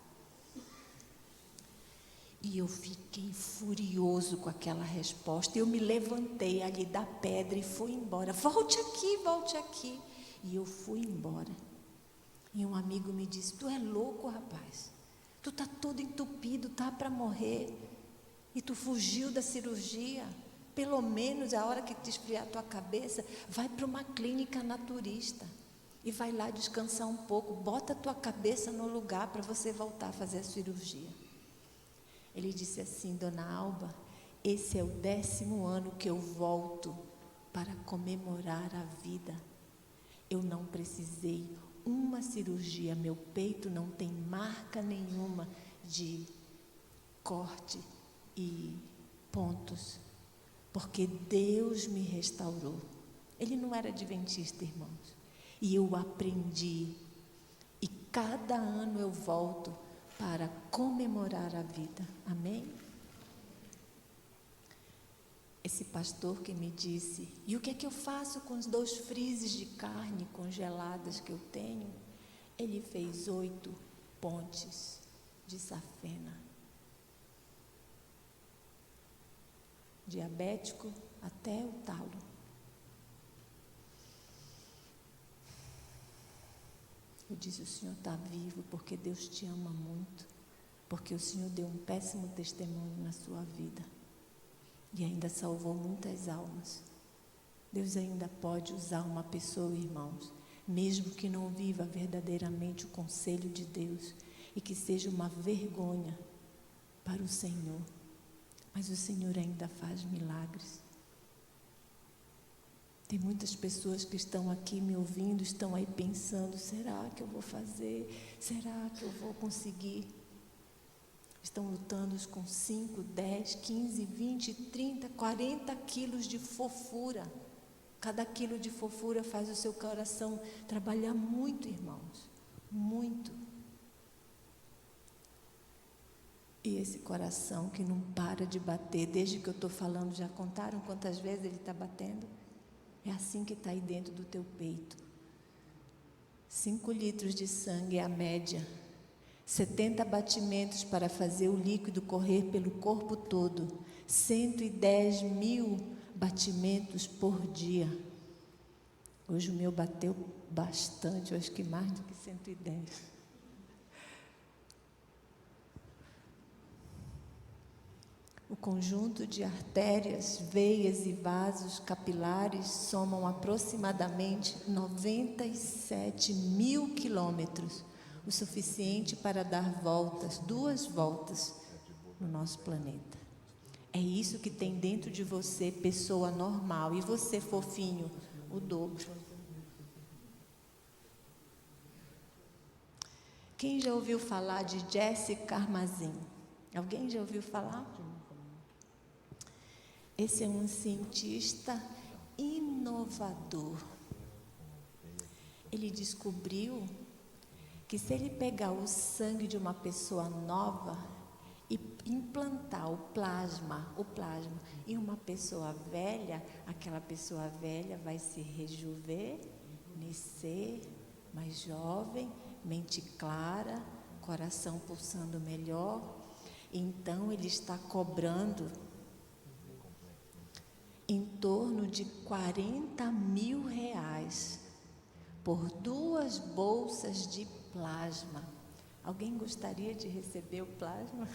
E eu fiquei furioso com aquela resposta. Eu me levantei ali da pedra e fui embora. Volte aqui. E eu fui embora. E um amigo me disse: tu é louco, rapaz. Tu tá todo entupido, tá para morrer. E tu fugiu da cirurgia. Pelo menos a hora que te esfriar a tua cabeça, vai para uma clínica naturista. E vai lá descansar um pouco. Bota a tua cabeça no lugar para você voltar a fazer a cirurgia. Ele disse assim: dona Alba, esse é o 10º ano que eu volto para comemorar a vida. Eu não precisei uma cirurgia, meu peito não tem marca nenhuma de corte e pontos, porque Deus me restaurou. Ele não era adventista, irmãos, e eu aprendi, e cada ano eu volto para comemorar a vida, amém? Esse pastor que me disse, e o que é que eu faço com os 2 frises de carne congeladas que eu tenho? Ele fez 8 pontes de safena. Diabético até o talo. Eu disse, o Senhor está vivo porque Deus te ama muito, porque o Senhor deu um péssimo testemunho na sua vida e ainda salvou muitas almas. Deus ainda pode usar uma pessoa, irmãos, mesmo que não viva verdadeiramente o conselho de Deus e que seja uma vergonha para o Senhor, mas o Senhor ainda faz milagres. Tem muitas pessoas que estão aqui me ouvindo, estão aí pensando, será que eu vou fazer? Será que eu vou conseguir? Estão lutando com 5, 10, 15, 20, 30, 40 quilos de fofura. Cada quilo de fofura faz o seu coração trabalhar muito, irmãos, muito. E esse coração que não para de bater, desde que eu estou falando, já contaram quantas vezes ele está batendo? É assim que está aí dentro do teu peito. 5 litros de sangue é a média. 70 batimentos para fazer o líquido correr pelo corpo todo. 110 mil batimentos por dia. Hoje o meu bateu bastante, eu acho que mais do que 110. O conjunto de artérias, veias e vasos capilares somam aproximadamente 97 mil quilômetros, o suficiente para dar voltas, 2 voltas no nosso planeta. É isso que tem dentro de você, pessoa normal, e você, fofinho, o dobro. Quem já ouviu falar de Jesse Karmazin? Alguém já ouviu falar? Esse é um cientista inovador. Ele descobriu que se ele pegar o sangue de uma pessoa nova e implantar o plasma em uma pessoa velha, aquela pessoa velha vai se rejuvenescer, mais jovem, mente clara, coração pulsando melhor. Então ele está cobrando em torno de R$40 mil por 2 bolsas de plasma. Alguém gostaria de receber o plasma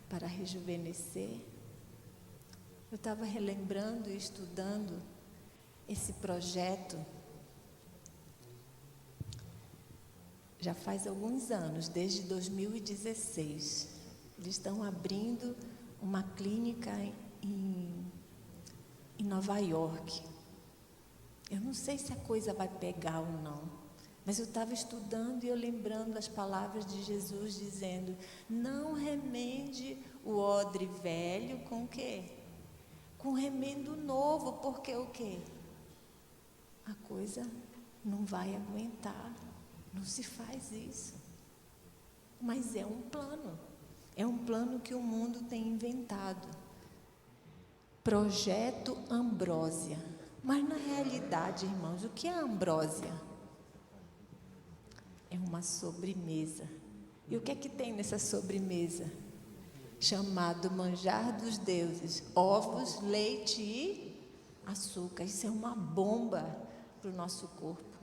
para rejuvenescer? Eu estava relembrando e estudando esse projeto. Já faz alguns anos, desde 2016. Eles estão abrindo uma clínica em Nova York. Eu não sei se a coisa vai pegar ou não, mas eu estava estudando e eu lembrando as palavras de Jesus dizendo, não remende o odre velho com o quê? Com remendo novo, porque o quê? A coisa não vai aguentar, não se faz isso. Mas é um plano que o mundo tem inventado. Projeto Ambrósia. Mas na realidade, irmãos, o que é a ambrósia? É uma sobremesa. E o que é que tem nessa sobremesa? Chamado manjar dos deuses, ovos, leite e açúcar. Isso é uma bomba para o nosso corpo,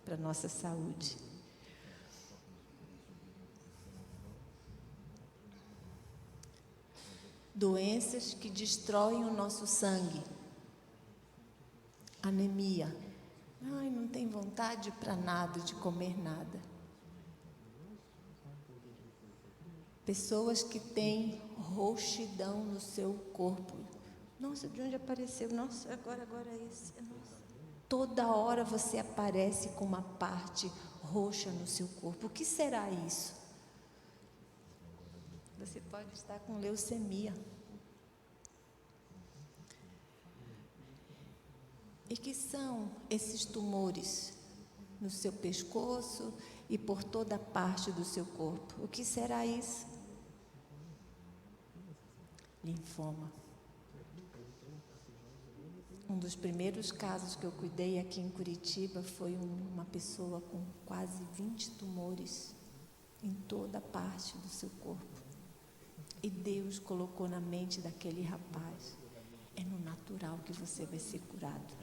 para a nossa saúde. Doenças que destroem o nosso sangue. Anemia. Ai, não tem vontade para nada, de comer nada. Pessoas que têm roxidão no seu corpo. Nossa, de onde apareceu? Nossa, agora é esse. Nossa. Toda hora você aparece com uma parte roxa no seu corpo. O que será isso? Você pode estar com leucemia. E que são esses tumores no seu pescoço e por toda parte do seu corpo? O que será isso? Linfoma. Um dos primeiros casos que eu cuidei aqui em Curitiba foi uma pessoa com quase 20 tumores em toda parte do seu corpo. E Deus colocou na mente daquele rapaz: é no natural que você vai ser curado.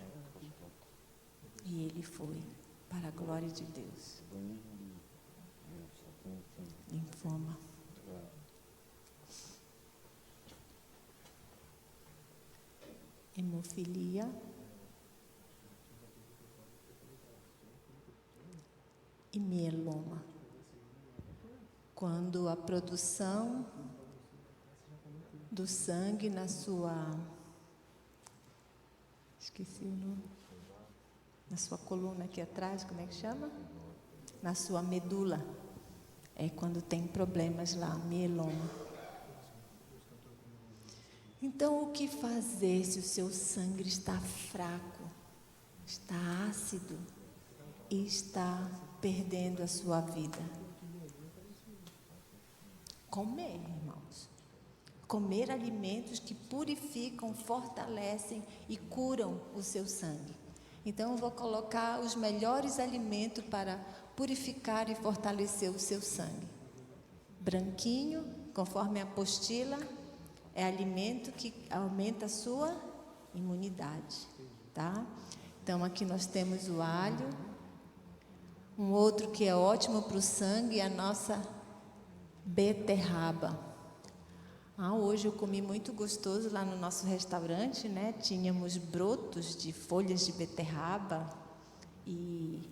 E ele foi, para a glória de Deus. Linfoma. Hemofilia. E mieloma. Quando a produção do sangue na sua... Esqueci o nome. Na sua coluna aqui atrás, como é que chama? Na sua medula. É quando tem problemas lá, mieloma. Então, o que fazer se o seu sangue está fraco, está ácido e está perdendo a sua vida? Comer, irmãos. Comer alimentos que purificam, fortalecem e curam o seu sangue. Então, eu vou colocar os melhores alimentos para purificar e fortalecer o seu sangue. Branquinho, conforme a apostila, é alimento que aumenta a sua imunidade, tá? Então, aqui nós temos o alho. Um outro que é ótimo para o sangue é a nossa beterraba. Hoje eu comi muito gostoso lá no nosso restaurante, né? Tínhamos brotos de folhas de beterraba e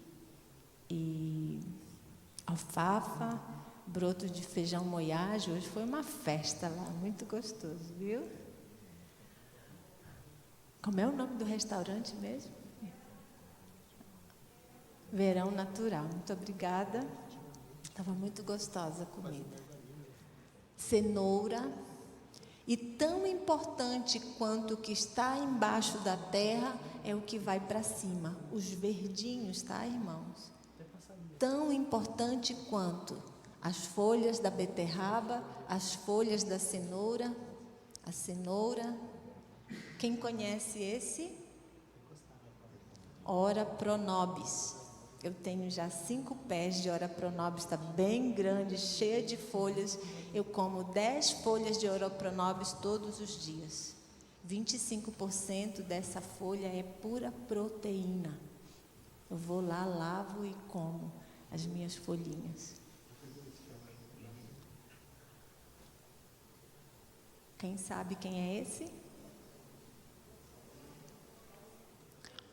alfafa, brotos de feijão moyage. Hoje foi uma festa lá, muito gostoso, viu? Como é o nome do restaurante mesmo? Verão Natural. Muito obrigada. Estava muito gostosa a comida. Cenoura. E tão importante quanto o que está embaixo da terra é o que vai para cima. Os verdinhos, tá, irmãos? Tão importante quanto as folhas da beterraba, as folhas da cenoura, a cenoura. Quem conhece esse? Ora pro nobis. Eu tenho já 5 pés de ora pro nobis, está bem grande, cheia de folhas. Eu como 10 folhas de ora pro nobis todos os dias. 25% dessa folha é pura proteína. Eu vou lá, lavo e como as minhas folhinhas. Quem sabe quem é esse?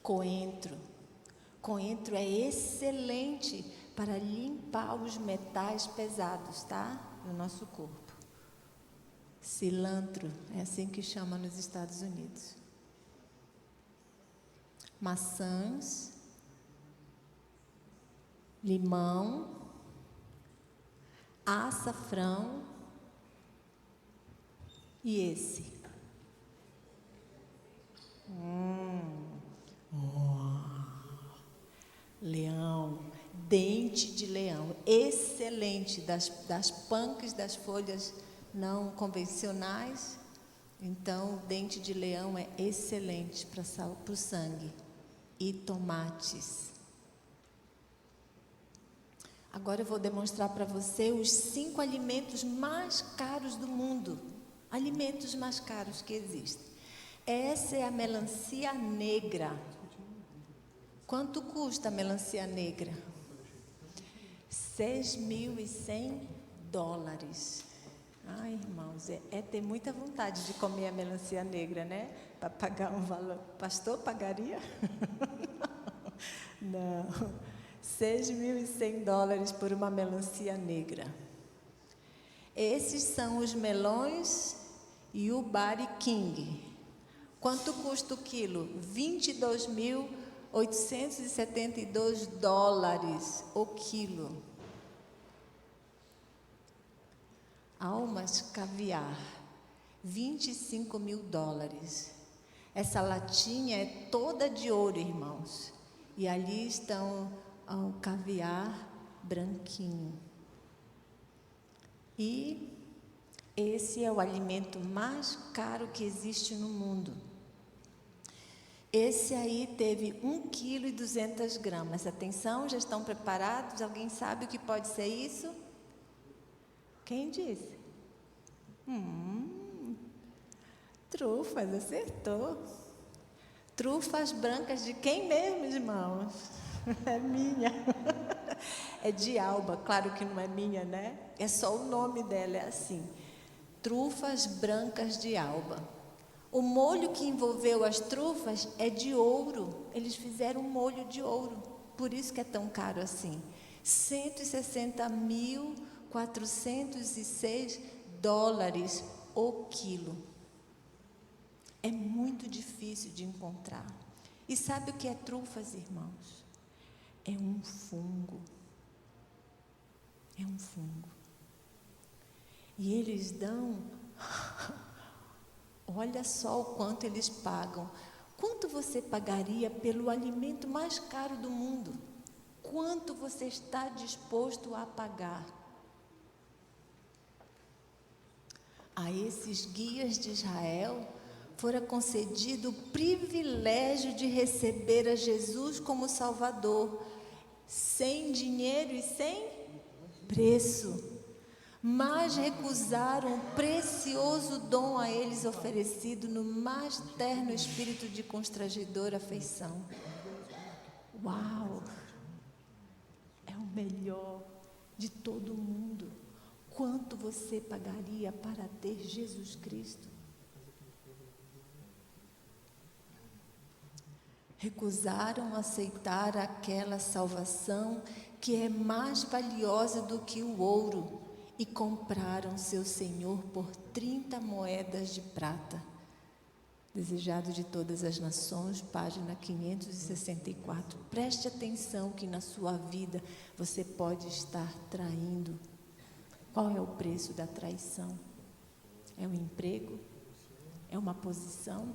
Coentro. Coentro é excelente para limpar os metais pesados, tá? No nosso corpo. Cilantro, é assim que chama nos Estados Unidos. Maçãs, limão, açafrão e esse. Leão, dente de leão, excelente, das punks, das folhas não convencionais. Então, o dente de leão é excelente para o sangue. E tomates. Agora eu vou demonstrar para você os 5 alimentos mais caros do mundo. Alimentos mais caros que existem. Essa é a melancia negra. Quanto custa a melancia negra? $6.100. Ai, irmãos, é ter muita vontade de comer a melancia negra, né? Para pagar um valor. Pastor, pagaria? Não. $6.100 por uma melancia negra. Esses são os melões e o Bari King. Quanto custa o quilo? $22.872 o quilo. Almas caviar, $25.000. Essa latinha é toda de ouro, irmãos. E ali estão o caviar branquinho. E esse é o alimento mais caro que existe no mundo. Esse aí teve 1,2 kg. Atenção, já estão preparados? Alguém sabe o que pode ser isso? Quem disse? Trufas, acertou. Trufas brancas de quem mesmo, irmãos? É minha. É de Alba, claro que não é minha, né? É só o nome dela, é assim. Trufas brancas de Alba. O molho que envolveu as trufas é de ouro. Eles fizeram um molho de ouro. Por isso que é tão caro assim. 160.406 dólares o quilo. É muito difícil de encontrar. E sabe o que é trufas, irmãos? É um fungo. É um fungo. E eles dão... Olha só o quanto eles pagam. Quanto você pagaria pelo alimento mais caro do mundo? Quanto você está disposto a pagar? A esses guias de Israel fora concedido o privilégio de receber a Jesus como Salvador, sem dinheiro e sem preço. Mas recusaram o precioso dom a eles oferecido no mais terno espírito de constrangedora afeição. Uau! É o melhor de todo mundo. Quanto você pagaria para ter Jesus Cristo? Recusaram aceitar aquela salvação que é mais valiosa do que o ouro. E compraram seu Senhor por 30 moedas de prata. Desejado de todas as nações, página 564. Preste atenção que na sua vida você pode estar traindo. Qual é o preço da traição? É um emprego? É uma posição?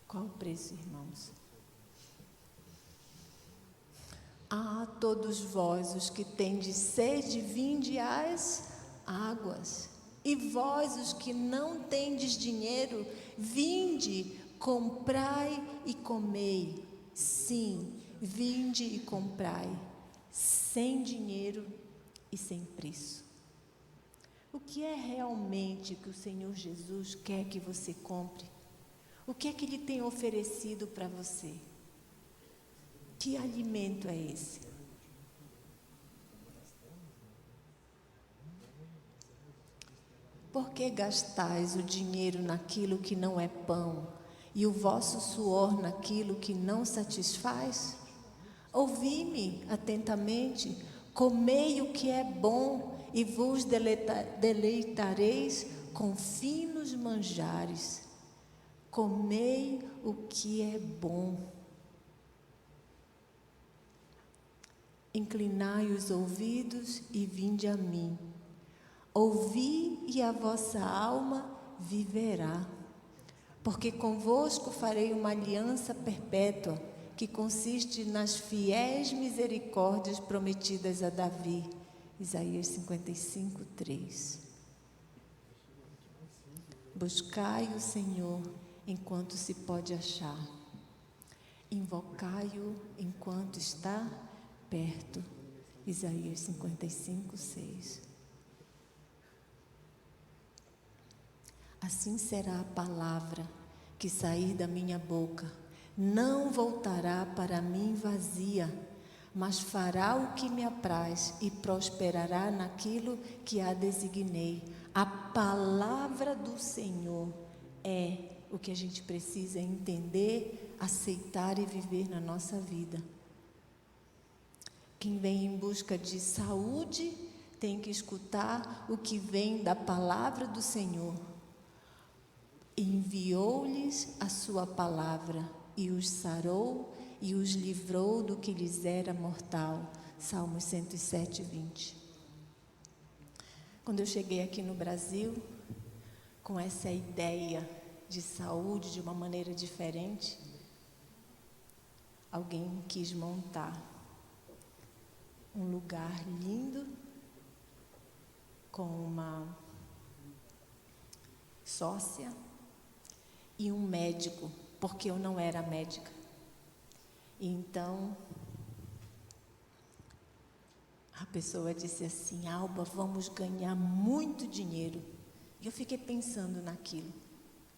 Qual o preço, irmãos? Ah, todos vós, os que tendes sede, vinde às águas. E vós, os que não tendes dinheiro, vinde, comprai e comei. Sim, vinde e comprai, sem dinheiro e sem preço. O que é realmente que o Senhor Jesus quer que você compre? O que é que Ele tem oferecido para você? Que alimento é esse? Por que gastais o dinheiro naquilo que não é pão e o vosso suor naquilo que não satisfaz? Ouvi-me atentamente, comei o que é bom e vos deleitareis com finos manjares. Comei o que é bom. Inclinai os ouvidos e vinde a mim. Ouvi e a vossa alma viverá. Porque convosco farei uma aliança perpétua, que consiste nas fiéis misericórdias prometidas a Davi. Isaías 55, 3. Buscai o Senhor enquanto se pode achar. Invocai-o enquanto está perto. Isaías 55, 6. Assim será a palavra que sair da minha boca. Não voltará para mim vazia, mas fará o que me apraz e prosperará naquilo que a designei. A palavra do Senhor é o que a gente precisa entender, aceitar e viver na nossa vida. Quem vem em busca de saúde tem que escutar o que vem da palavra do Senhor. Enviou-lhes a sua palavra e os sarou e os livrou do que lhes era mortal. Salmos 107, 20. Quando eu cheguei aqui no Brasil, com essa ideia de saúde de uma maneira diferente, alguém quis montar um lugar lindo com uma sócia e um médico, porque eu não era médica. E então a pessoa disse assim: Alba, vamos ganhar muito dinheiro. E eu fiquei pensando naquilo,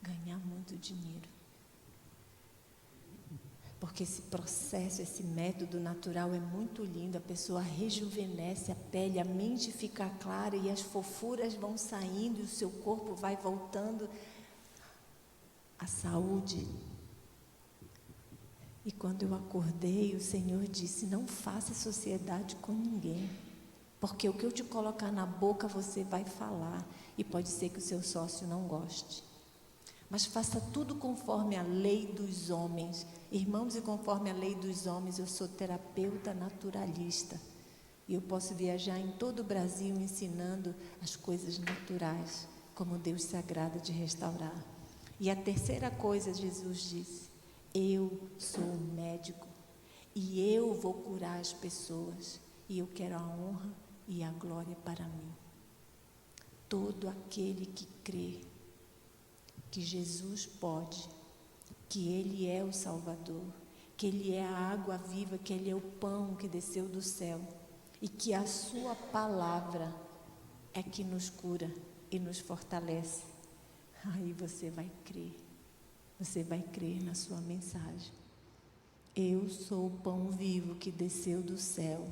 ganhar muito dinheiro. Porque esse processo, esse método natural é muito lindo, a pessoa rejuvenesce a pele, a mente fica clara e as fofuras vão saindo e o seu corpo vai voltando à saúde. E quando eu acordei, o Senhor disse: não faça sociedade com ninguém, porque o que eu te colocar na boca você vai falar, e pode ser que o seu sócio não goste. Mas faça tudo conforme a lei dos homens. Irmãos, e conforme a lei dos homens, eu sou terapeuta naturalista. E eu posso viajar em todo o Brasil ensinando as coisas naturais, como Deus se agrada de restaurar. E a terceira coisa, Jesus disse: eu sou médico e eu vou curar as pessoas. E eu quero a honra e a glória para mim. Todo aquele que crê que Jesus pode, que Ele é o Salvador, que Ele é a água viva, que Ele é o pão que desceu do céu e que a sua palavra é que nos cura e nos fortalece. Aí você vai crer na sua mensagem. Eu sou o pão vivo que desceu do céu,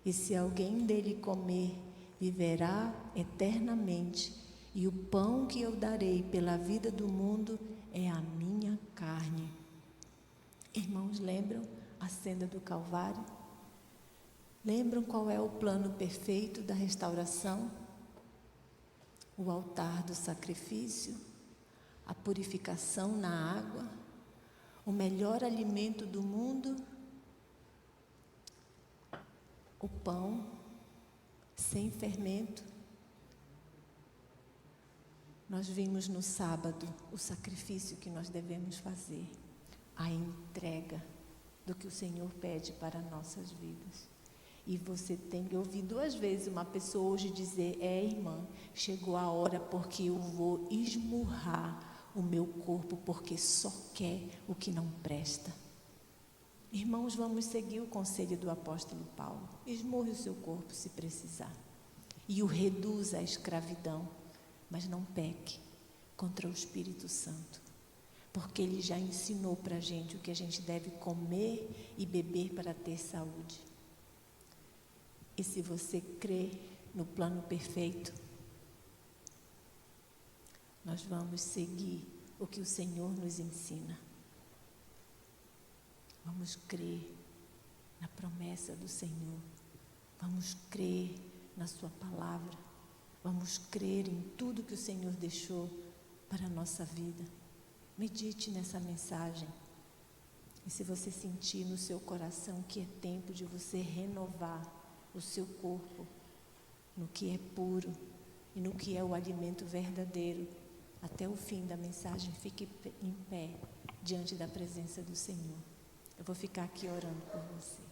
e se alguém dele comer, viverá eternamente. E o pão que eu darei pela vida do mundo é a minha carne. Irmãos, lembram a cena do Calvário? Lembram qual é o plano perfeito da restauração? O altar do sacrifício, a purificação na água, o melhor alimento do mundo, o pão sem fermento. Nós vimos no sábado o sacrifício que nós devemos fazer, a entrega do que o Senhor pede para nossas vidas. E você tem que ouvir 2 vezes uma pessoa hoje dizer: irmã, chegou a hora porque eu vou esmurrar o meu corpo porque só quer o que não presta. Irmãos, vamos seguir o conselho do apóstolo Paulo. Esmurre o seu corpo se precisar e o reduza à escravidão. Mas não peque contra o Espírito Santo, porque Ele já ensinou para a gente o que a gente deve comer e beber para ter saúde. E se você crê no plano perfeito, nós vamos seguir o que o Senhor nos ensina. Vamos crer na promessa do Senhor, vamos crer na sua palavra. Vamos crer em tudo que o Senhor deixou para a nossa vida. Medite nessa mensagem. E se você sentir no seu coração que é tempo de você renovar o seu corpo no que é puro e no que é o alimento verdadeiro, até o fim da mensagem, fique em pé diante da presença do Senhor. Eu vou ficar aqui orando por você.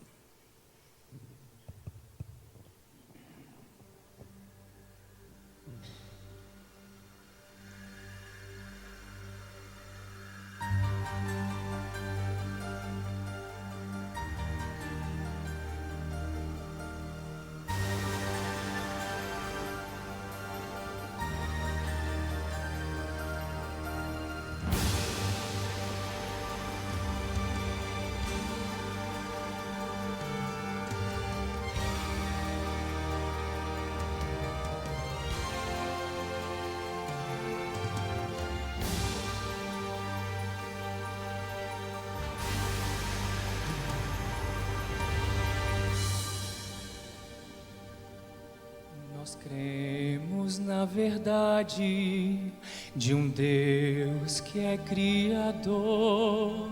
Nós cremos na verdade de um Deus que é Criador.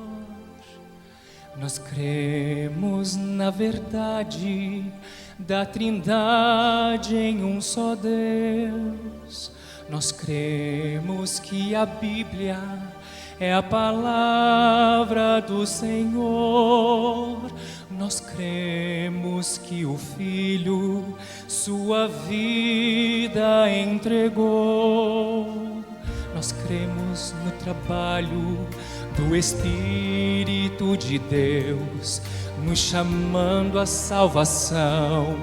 Nós cremos na verdade da Trindade em um só Deus. Nós cremos que a Bíblia é a palavra do Senhor. Nós cremos que o Filho sua vida entregou. Nós cremos no trabalho do Espírito de Deus, nos chamando à salvação,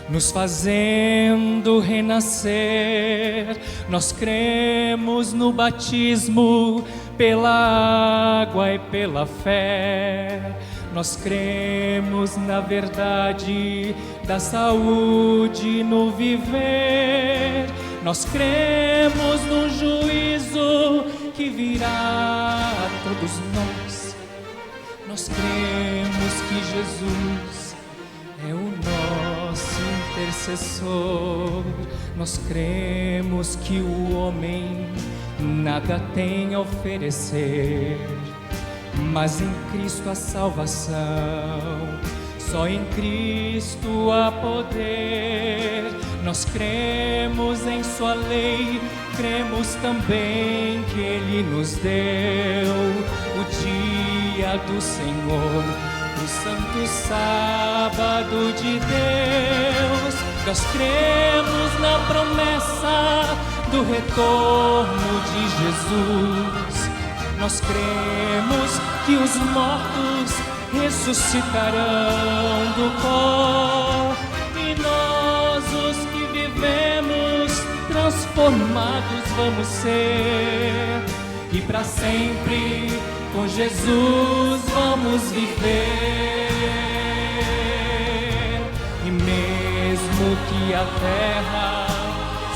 nos fazendo renascer. Nós cremos no batismo pela água e pela fé. Nós cremos na verdade da saúde no viver. Nós cremos no juízo que virá a todos nós. Nós cremos que Jesus é o nosso intercessor. Nós cremos que o homem nada tem a oferecer, mas em Cristo a salvação, só em Cristo há poder. Nós cremos em sua lei, cremos também que Ele nos deu o dia do Senhor, o santo sábado de Deus. Nós cremos na promessa do retorno de Jesus. Nós cremos que os mortos ressuscitarão do pó, e nós, os que vivemos, transformados vamos ser, e para sempre com Jesus vamos viver. E mesmo que a terra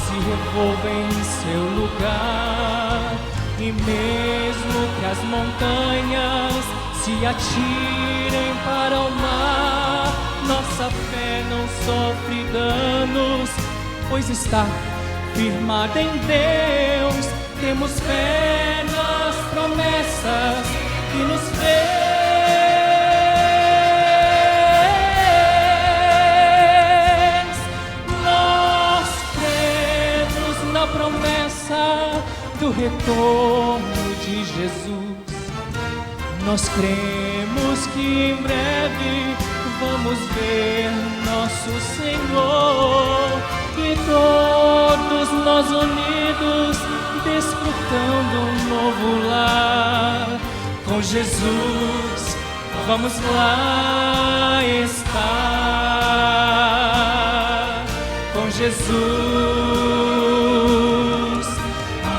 se revolva em seu lugar, e mesmo que as montanhas se atirem para o mar, nossa fé não sofre danos, pois está firmada em Deus. Temos fé nas promessas que nos fez. Nós cremos na promessa do retorno de Jesus. Nós cremos que em breve vamos ver nosso Senhor, e todos nós unidos desfrutando um novo lar. Com Jesus vamos lá estar. Com Jesus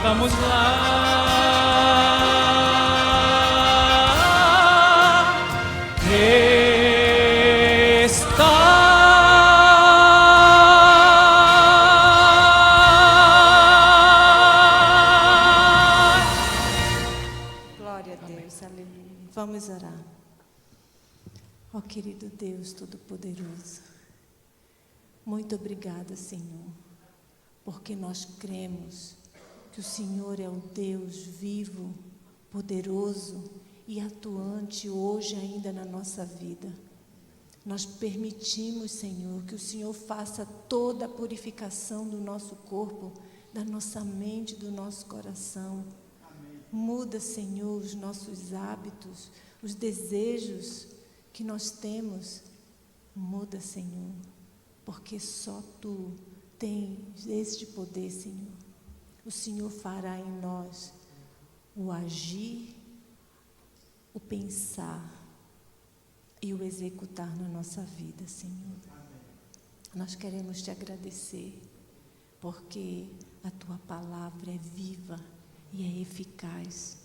vamos lá Vamos orar. Ó querido Deus Todo-Poderoso, muito obrigada, Senhor, porque nós cremos que o Senhor é o Deus vivo, poderoso e atuante hoje ainda na nossa vida. Nós permitimos, Senhor, que o Senhor faça toda a purificação do nosso corpo, da nossa mente, do nosso coração. Muda, Senhor, os nossos hábitos, os desejos que nós temos. Muda, Senhor, porque só Tu tens este poder, Senhor. O Senhor fará em nós o agir, o pensar e o executar na nossa vida, Senhor. Nós queremos Te agradecer, porque a Tua palavra é viva e é eficaz,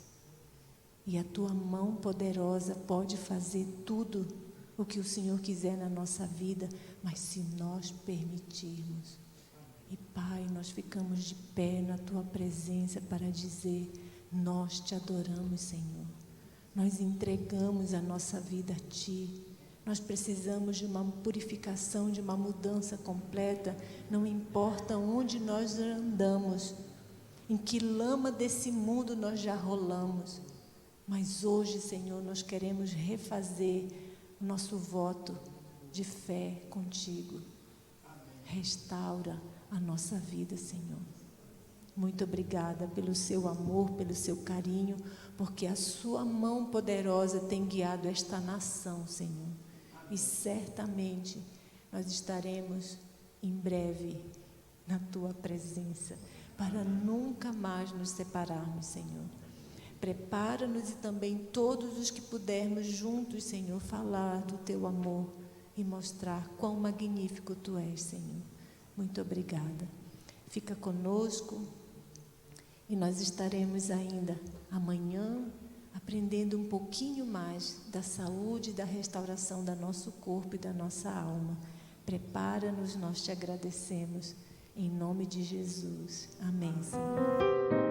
e a Tua mão poderosa pode fazer tudo o que o Senhor quiser na nossa vida, mas se nós permitirmos. E Pai, nós ficamos de pé na Tua presença para dizer: nós Te adoramos, Senhor, nós entregamos a nossa vida a Ti. Nós precisamos de uma purificação, de uma mudança completa, não importa onde nós andamos, em que lama desse mundo nós já rolamos, mas hoje, Senhor, nós queremos refazer o nosso voto de fé contigo. Restaura a nossa vida, Senhor. Muito obrigada pelo seu amor, pelo seu carinho, porque a sua mão poderosa tem guiado esta nação, Senhor. E certamente nós estaremos em breve na tua presença, para nunca mais nos separarmos, Senhor. Prepara-nos e também todos os que pudermos juntos, Senhor, falar do teu amor e mostrar quão magnífico tu és, Senhor. Muito obrigada. Fica conosco e nós estaremos ainda amanhã aprendendo um pouquinho mais da saúde e da restauração do nosso corpo e da nossa alma. Prepara-nos, nós te agradecemos. Em nome de Jesus. Amém, Senhor.